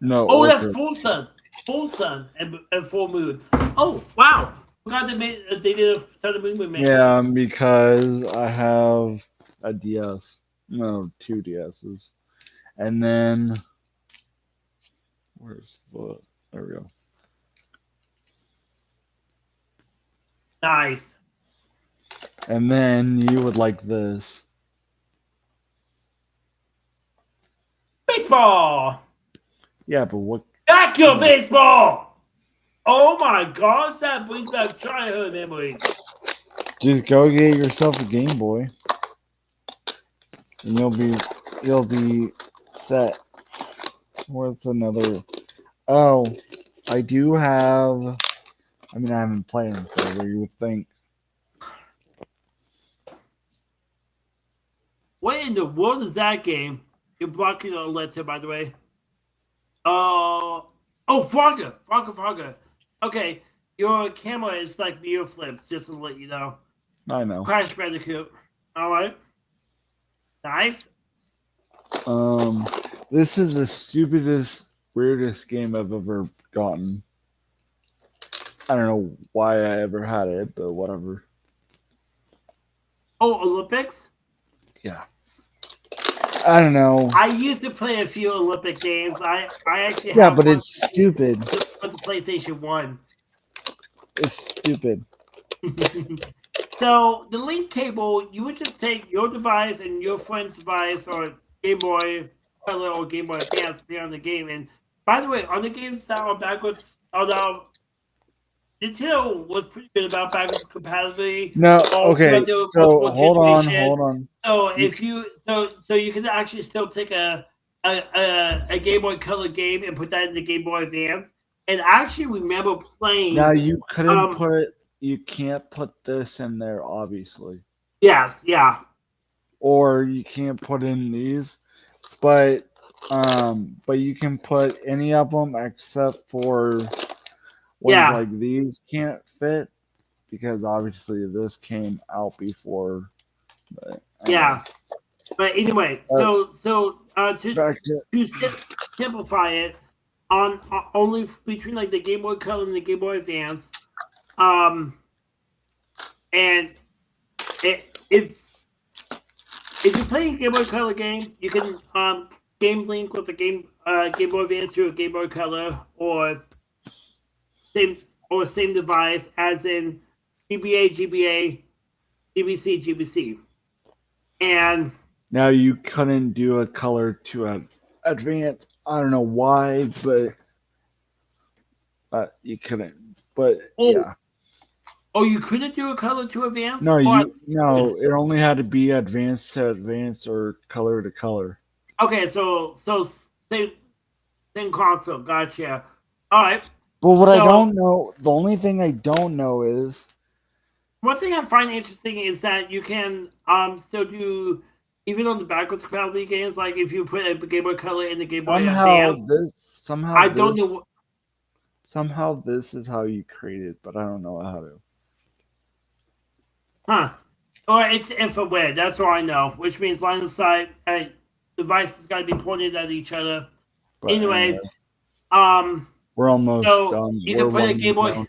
No. Oh, that's Full Sun and Full Moon. Oh, wow. Forgot they did a Sun and Moon movie. Yeah, because I have a DS. No, 2 DSs. And then where's the? There we go. Nice. And then you would like this. Baseball. Yeah, but what? Vacuum baseball. Oh my gosh, that brings back childhood memories. Just go get yourself a Game Boy, and you'll be set. What's another? Oh, I do have. I mean, I haven't played them forever. You would think. What in the world is that game? You're blocking the letter, by the way. Frogger. Okay, your camera is like mirror flipped, just to let you know. I know. Crash Bandicoot. All right. Nice. This is the stupidest, weirdest game I've ever gotten. I don't know why I ever had it, but whatever. Oh, Olympics? Yeah. I don't know. I used to play a few Olympic games. I actually Yeah, have but one it's stupid. with the PlayStation 1. It's stupid. So the link cable, you would just take your device and your friend's device or Game Boy Color or Game Boy Advance to play on the game. And by the way, on the game style backwards, although Nintendo was pretty good about backwards compatibility. No, okay. So hold on. So if you can actually still take a Game Boy Color game and put that in the Game Boy Advance, And I actually remember playing. Now you Um, you can't put this in there, obviously, yes, yeah, or you can't put in these, but but you can put any of them except for ones yeah, like these can't fit because obviously this came out before. But anyway, yeah. But anyway, uh, back to to simplify it, on only between like the Game Boy Color and the Game Boy Advance, um, and if you're playing a Game Boy Color game, you can game link with a Game Boy Advance to a Game Boy Color, same same device as in GBA, GBA, GBC, GBC, and now you couldn't do a color to an advance. I don't know why, but you couldn't. But oh yeah. you couldn't do a color to advance, No, or no. It only had to be advanced to advanced or color to color. okay, so same console, gotcha. All right, But what I so don't know, the only thing I don't know is one thing I find interesting is that you can still do even on the backwards compatibility games, like if you put a Game Boy Color in the Game Boy somehow Advance. this somehow I don't this know. somehow this is how you create it, but I don't know how to. Huh. Or it's infrared. That's all I know, which means line of sight. Devices got to be pointed at each other. But anyway, Anyway, um, we're almost so done. you We're can put a winding Game Boy. down.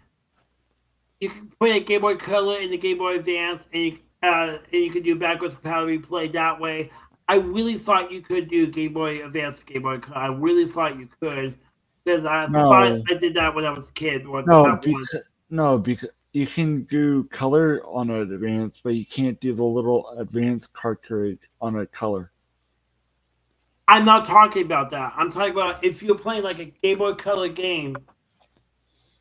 You can put a Game Boy Color in the Game Boy Advance, and you can do backwards compatibility play that way. I really thought you could do Game Boy Advance, Game Boy Color. I really thought you could because I thought No, I did that when I was a kid. no, At because once. no, because you can do color on an advance, but you can't do the little advanced cartridge on a color. I'm not talking about that. I'm talking about if you're playing like a Game Boy Color game,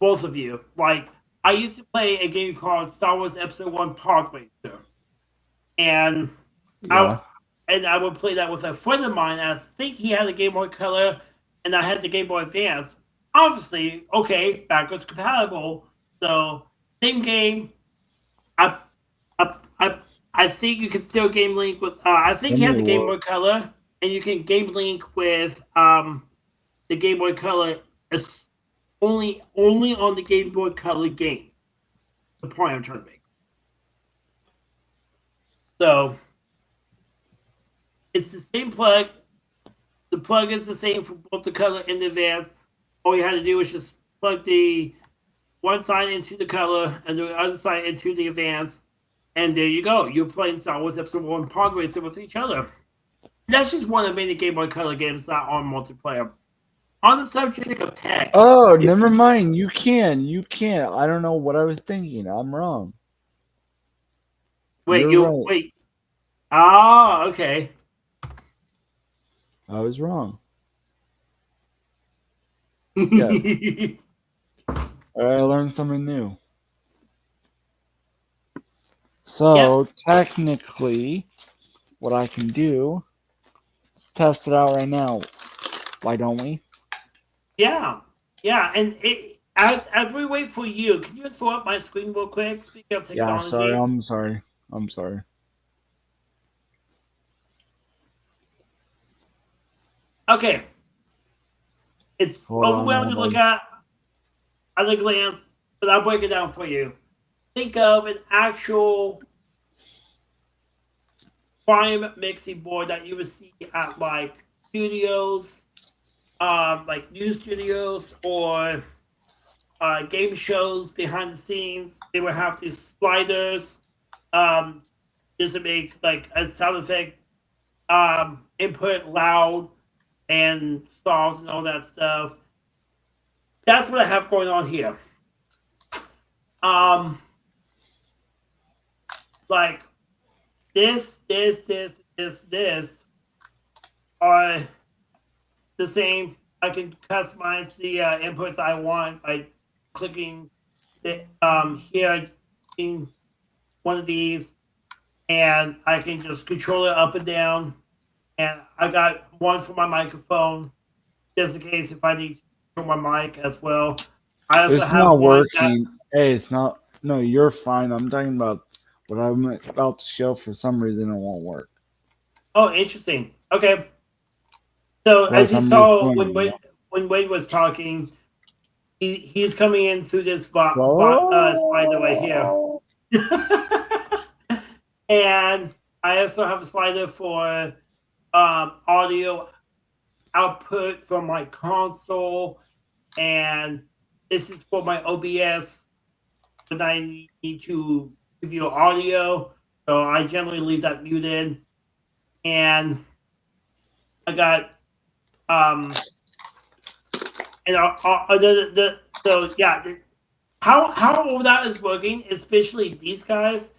both of you. Like I used to play a game called Star Wars Episode One Pod Racer, and I Yeah. I would play that with a friend of mine. And I think he had a Game Boy Color, and I had the Game Boy Advance. Obviously, okay, backwards compatible. So same game. I I I, I think you can still game link with. I think Let he me had the Game look. Boy Color, and you can game link with the Game Boy Color is only on the Game Boy Color games. The point I'm trying to make. So it's the same plug. The plug is the same for both the color and the advance. All you had to do was just plug the one side into the color and the other side into the advance, and there you go. You're playing Star Wars Episode One Pod Racer with each other. That's just one of many Game Boy Color games that are multiplayer. On the subject of tech, Oh, if never mind. You can. You can. I don't know what I was thinking. I'm wrong. wait, You're you right. wait. Ah, okay. I was wrong. Yes. I learned something new. Yep. So technically, what I can do, test it out right now. Why don't we? Yeah. Yeah. And as we wait for you, can you just throw up my screen real quick? Speaking of Yeah. Sorry. technology. I'm sorry. I'm sorry. Okay. It's Hold on. overwhelming to Hold look on. at a glance, but I'll break it down for you. Think of an actual prime mixing board that you would see at like studios, like news studios or game shows behind the scenes. They would have these sliders um, just to make like a sound effect input loud and soft and all that stuff. That's what I have going on here. Um, like this are the same. I can customize the inputs I want by clicking here in one of these, and I can just control it up and down. And I got one for my microphone, just in case if I need. control my mic as well. I also It's have not one that working. Hey, it's not. No, you're fine. I'm talking about what I'm about to show. For some reason, it won't work. oh, interesting. Okay. So as Plus, you I'm just saw doing it. when Wade was talking, he's coming in through this slider right here. Whoa. And I also have a slider for audio output from my console, and this is for my OBS when I need to review audio. So I generally leave that muted, and I got and so yeah, how all that is working, especially these guys,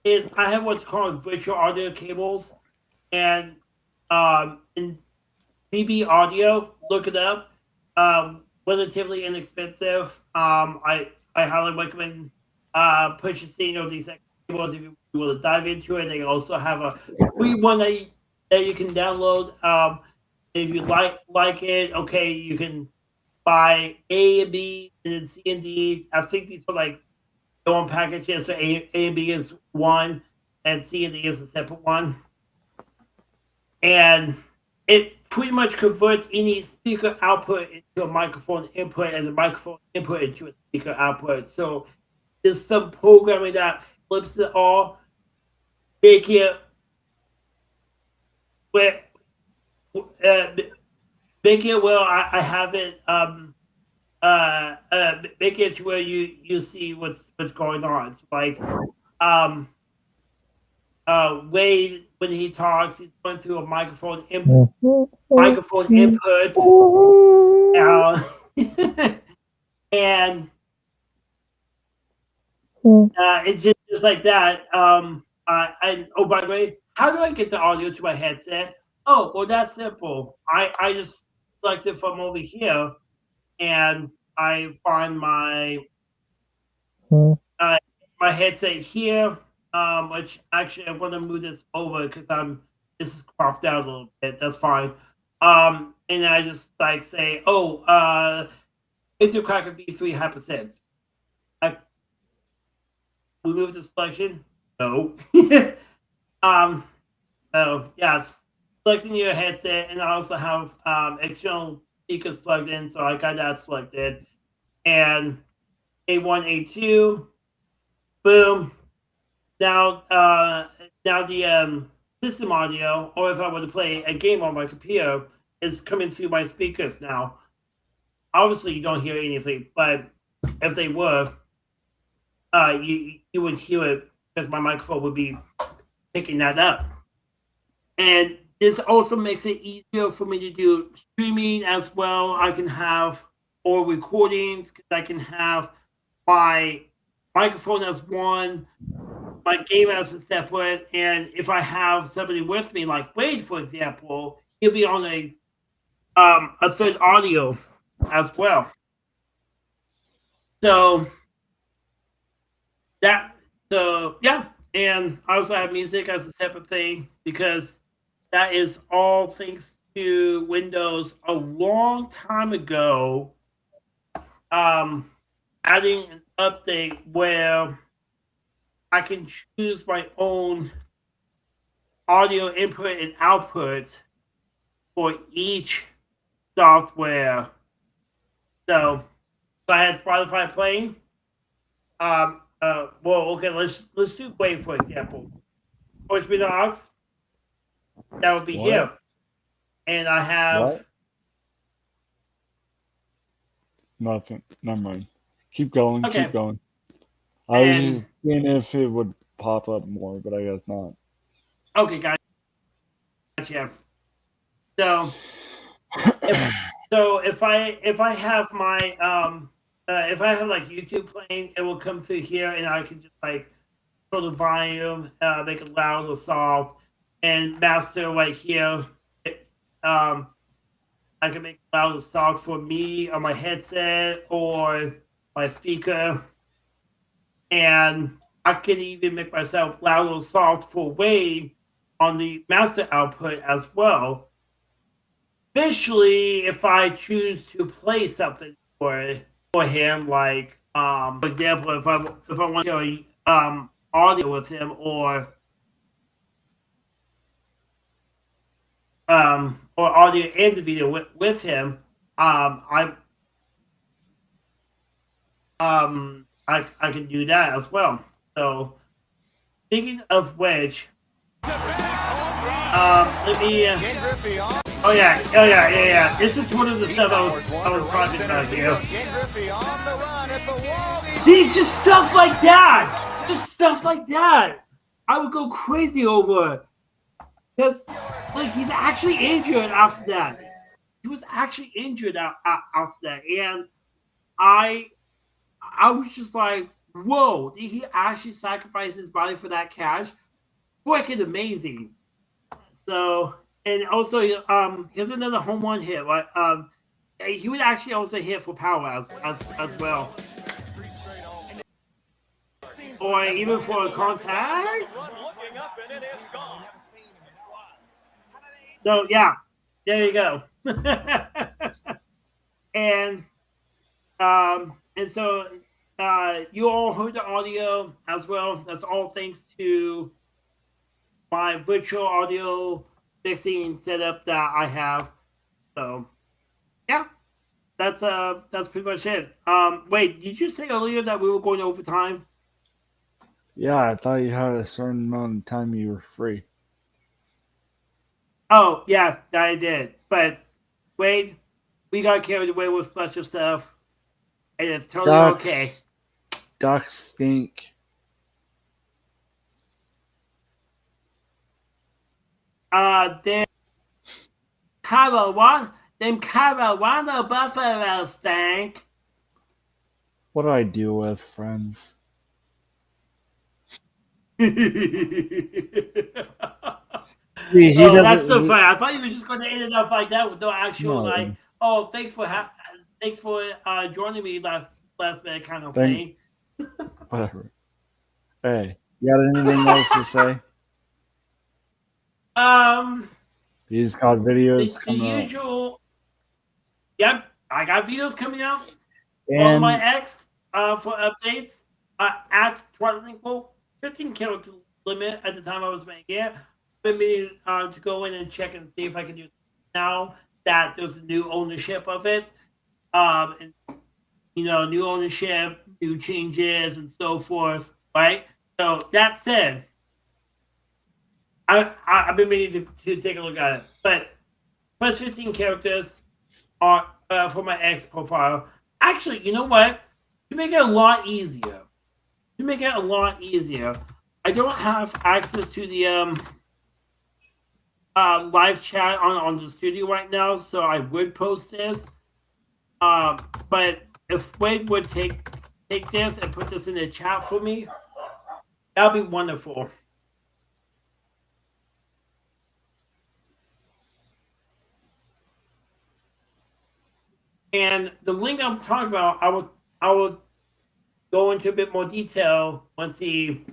is I have what's called virtual audio cables, and in BB Audio, look it up. Relatively inexpensive. I highly recommend purchasing these cables if you want to dive into it. They also have a free one that you can download. If you like it, okay, you can buy A and B and then C and D. I think these are like their own packages. So A and B is one, and C and D is a separate one. And it pretty much converts any speaker output into a microphone input and the microphone input into a speaker output. So there's some programming that flips it all, make it where make it well. I have it make it to where you see what's going on. It's like um Wade, when he talks, he's going through a microphone input, uh, and it's just like that. And oh, by the way, how do I get the audio to my headset? Oh, well, that's simple. I just select it from over here, and I find uh, my headset here. Which actually I'm gonna move this over because this is cropped out a little bit. That's fine. And I just like say, oh, is your Cracker V3 hypersense? I remove the selection. No. um. So yes, selecting your headset, and I also have external speakers plugged in, so I got that selected. And A1, A2, boom. Now, now the system audio, or if I were to play a game on my computer, is coming through my speakers now. Obviously, you don't hear anything, but if they were, you would hear it because my microphone would be picking that up. And this also makes it easier for me to do streaming as well. I can have or recordings. I can have my microphone as one, my game as a separate, and if I have somebody with me, like Wade, for example, he'll be on a third audio as well. So yeah, and I also have music as a separate thing because that is all thanks to Windows a long time ago. Um, Adding an update where I can choose my own audio input and output for each software. So if I had Spotify playing, well, okay, let's do Wave for example. Voice Meter Aux, that would be What? here, and I have What? Nothing. Never mind. Keep going. okay, Keep going. I was and just seeing if it would pop up more, but I guess not. okay, gotcha. So if if I have my if I have like YouTube playing, it will come through here, and I can just like control the volume, make it loud or soft, and master right here. Um, I can make it loud or soft for me on my headset or my speaker, and I can even make myself loud or soft for Wade on the master output as well. Eventually, if I choose to play something for him, like for example, if I want to show audio with him or audio and the video with him, I can do that as well. So speaking of which, let me. Oh yeah. This is one of the stuff I was talking about here. See, just stuff like that. Just stuff like that. I would go crazy over because, like, he's actually injured after that. He was actually injured after that, and I was just like, whoa! Did he actually sacrifice his body for that cash? Freaking amazing. So, and also, here's another home run hit. Right? He would actually also hit for power as well, or even for a contact. So yeah, there you go. and so you all heard the audio as well. That's all thanks to my virtual audio mixing setup that I have. So yeah, that's pretty much it. Wait, did you say earlier that we were going over time? Yeah, I thought you had a certain amount of time you were free. Oh yeah, I did. But wait, we got carried away with a bunch of stuff, and it's totally okay. Ducks stink. Them Carolina Buffalo stink. What do I deal with, friends? That's so funny. I thought you were just going to end it off like that with no actual like, oh, thanks for joining me last minute kind of thing. Whatever. Hey, you got anything else to say? These got videos coming out. Usual. Yep, I got videos coming out And on my X for updates. At Twilight 15 character limit at the time I was making it. Been meaning to go in and check and see if I can do it now that there's a new ownership of it. And, new ownership, new changes, and so forth. Right. So that said, I've been meaning to take a look at it, but first 15 characters are for my X profile. Actually, you know what? To make it a lot easier, I don't have access to the live chat on the studio right now, so I would post this. But if Wade would take this and put this in the chat for me, that'd be wonderful. And the link I'm talking about, I will go into a bit more detail once he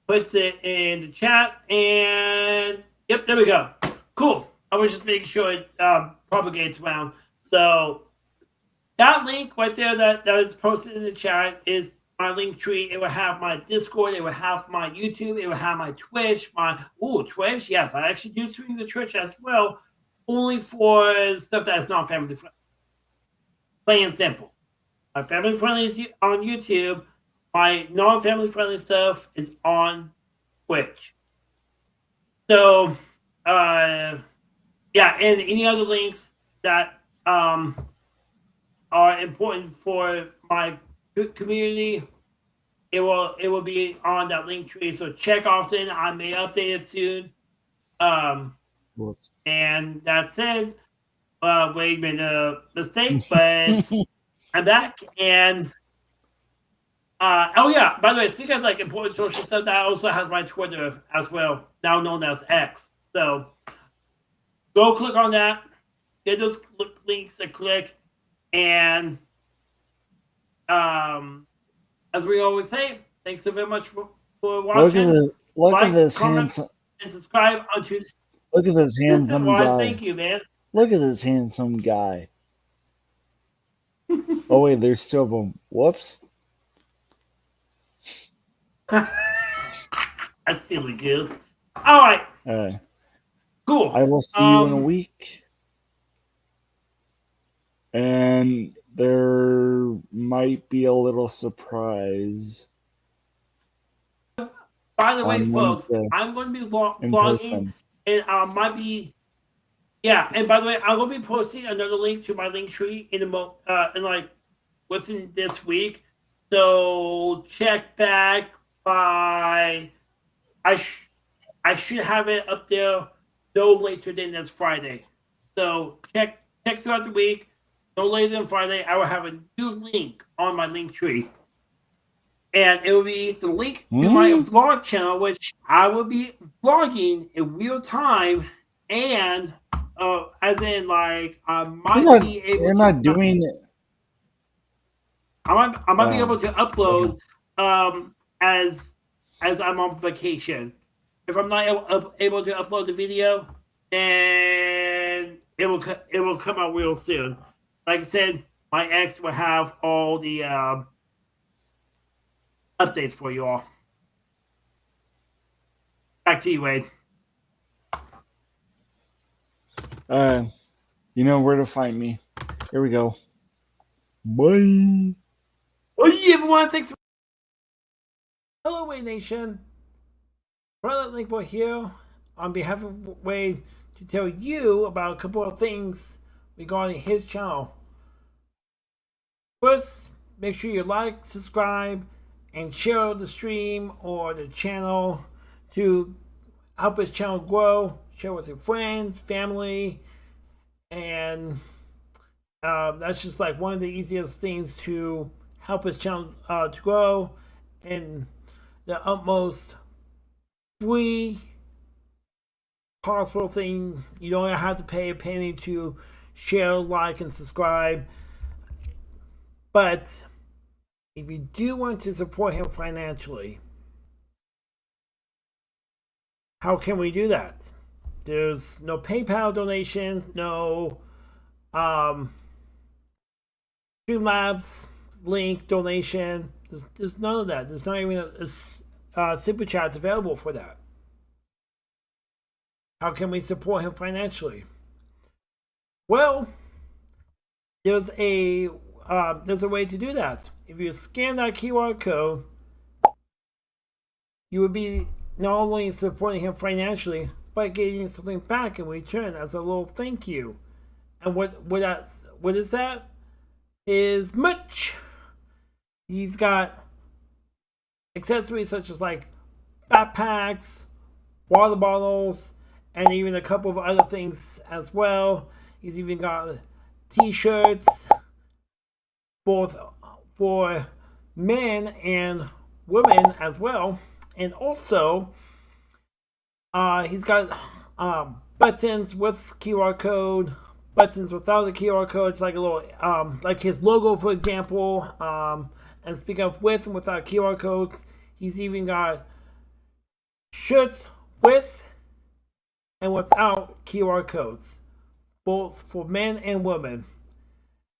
puts it in the chat. And yep, there we go. Cool. I was just making sure it propagates around. So that link right there that is posted in the chat is my link tree. It will have my Discord. It will have my YouTube. It will have my Twitch. Twitch. Yes, I actually do stream the Twitch as well, only for stuff that is not family friendly. Plain and simple. My family friendly is on YouTube. My non-family friendly stuff is on Twitch. So, and any other links that are important for my community, it will be on that link tree. So check often. I may update it soon. And that said, Wade made a mistake, but I'm back. And by the way, speaking of like important social stuff, that also has my Twitter as well, now known as X. So go click on that, get those links to click, and as we always say, thanks so very much for watching. Look at this comment, and subscribe on Tuesday. Look at this handsome guy. Thank you, man. Look at this handsome guy. Oh wait, there's two of them. Whoops. That's silly goose. All right, cool. I will see you in a week, and there might be a little surprise By the way, on folks, Wednesday I'm going to be in vlogging, person. and might be And by the way, I'm going to be posting another link to my link tree in like within this week. So check back by I sh- I should have it up there no later than this Friday. So check throughout the week. No later than Friday, I will have a new link on my link tree. And it will be the link to my vlog channel, which I will be vlogging in real time, and as in like I might be able You're to. not doing it. I might be able to Okay. upload as I'm on vacation. If I'm not able to upload the video, then it will come out real soon. Like I said, my ex will have all the updates for you all. Back to you, Wade. You know where to find me. Here we go. Bye. Well, everyone, thanks. Hello, Wade Nation. Brother Linkboy here on behalf of Wade to tell you about a couple of things regarding his channel. First, make sure you like, subscribe, and share the stream or the channel to help his channel grow. Share with your friends, family, and that's just like one of the easiest things to help his channel to grow, and the utmost free possible thing. You don't have to pay a penny to share, like, and subscribe. But if you do want to support him financially, how can we do that? There's no PayPal donations, no Streamlabs link donation. There's none of that. There's not even a super chats available for that. How can we support him financially? Well, there's a way to do that. If you scan that QR code, you would be not only supporting him financially, but getting something back in return as a little thank you. And what is that? Is merch. He's got accessories such as like backpacks, water bottles, and even a couple of other things as well. He's even got t-shirts both for men and women as well. And also, he's got buttons with QR code, buttons without the QR code. It's like a little, like his logo, for example. And speaking of with and without QR codes, he's even got shirts with and without QR codes, both for men and women.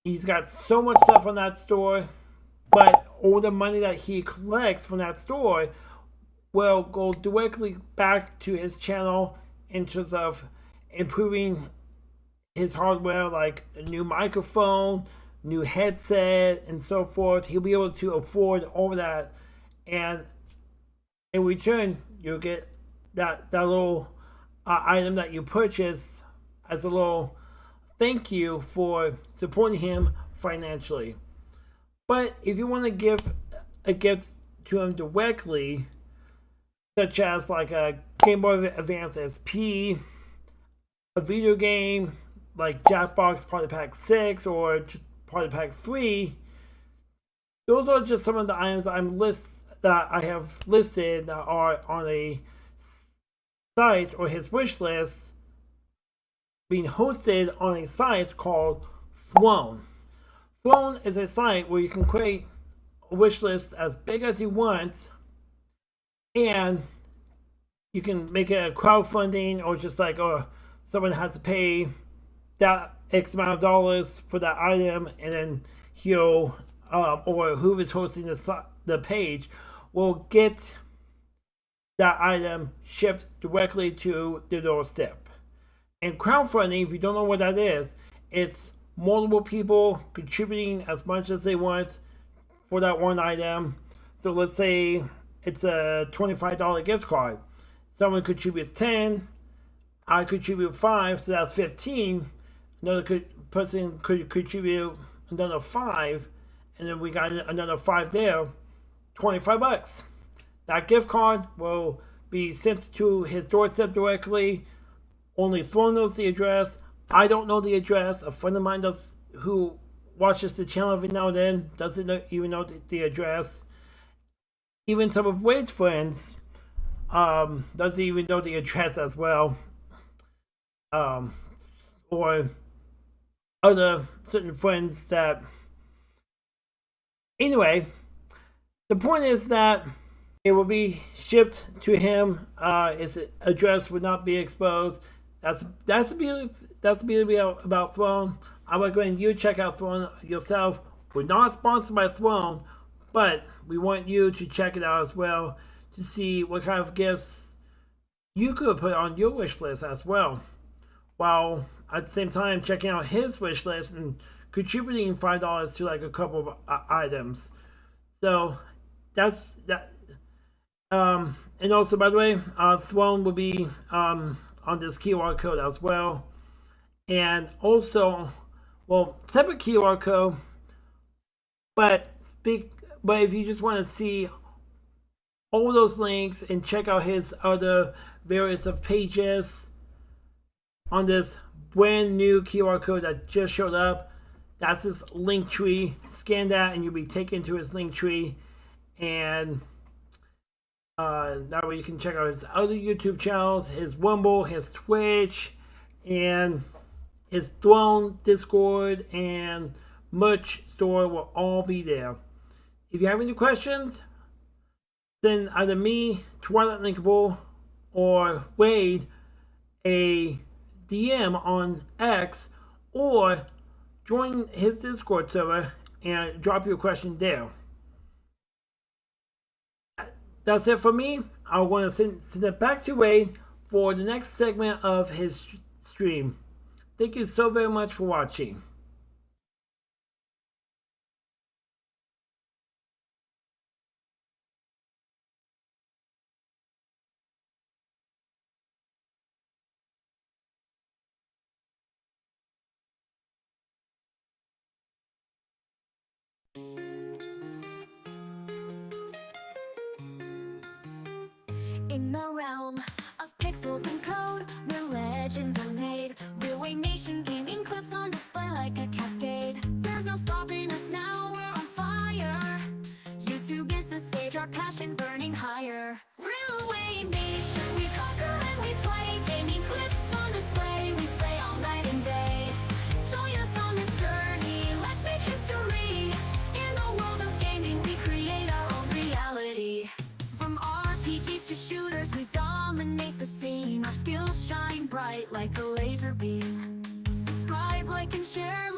He's got so much stuff on that store, but all the money that he collects from that store will go directly back to his channel in terms of improving his hardware, like a new microphone, new headset, and so forth. He'll be able to afford all of that, and in return, you'll get that little item that you purchase as a little thank you for supporting him financially. But if you want to give a gift to him directly, such as like a Game Boy Advance SP, a video game like Jackbox Party Pack 6 or Party Pack 3, those are just some of the items that I have listed that are on a site or his wish list being hosted on a site called Throne. Throne is a site where you can create a wish list as big as you want, and you can make it a crowdfunding or just like, someone has to pay that X amount of dollars for that item, and then he'll or whoever's hosting the page will get that item shipped directly to the doorstep. And crowdfunding, if you don't know what that is, it's multiple people contributing as much as they want for that one item. So let's say it's a $25 gift card. Someone contributes 10, I contribute 5, so that's 15. Another person could contribute another 5, and then we got another 5 there, $25. That gift card will be sent to his doorstep directly. Only Throne knows the address. I don't know the address. A friend of mine does, who watches the channel every now and then, doesn't even know the address. Even some of Wade's friends doesn't even know the address as well. Or other certain friends that... Anyway, the point is that it will be shipped to him. His address would not be exposed. That's the beauty about Throne. I recommend you check out Throne yourself. We're not sponsored by Throne, but we want you to check it out as well to see what kind of gifts you could put on your wish list as well, while at the same time checking out his wish list and contributing $5 to like a couple of items. So that's that. And also, by the way, Throne will be on this QR code as well. And also, well, separate QR code, but if you just want to see all those links and check out his other various of pages on this brand new QR code that just showed up, that's his link tree. Scan that and you'll be taken to his link tree, and that way you can check out his other YouTube channels, his Rumble, his Twitch, and his Throne Discord and merch store will all be there. If you have any questions, send either me, Twilight Linkable, or Wade a DM on X, or join his Discord server and drop your question there. That's it for me. I want to send it back to Wade for the next segment of his stream. Thank you so very much for watching. In the realm of pixels and code, where legends are made, Real Wayne Nation gaming clips on display like a cascade. There's no stopping us now, we're on fire. YouTube is the stage, our passion burning higher. Real Wayne Nation, we conquer and we play. Gaming clips on display, we slay all night and day. Join us on this journey, let's make history. In the world of gaming, we create our own reality. From RPGs to shooters, we dominate the scene. Our skills shine bright like a laser beam. Subscribe, like, and share.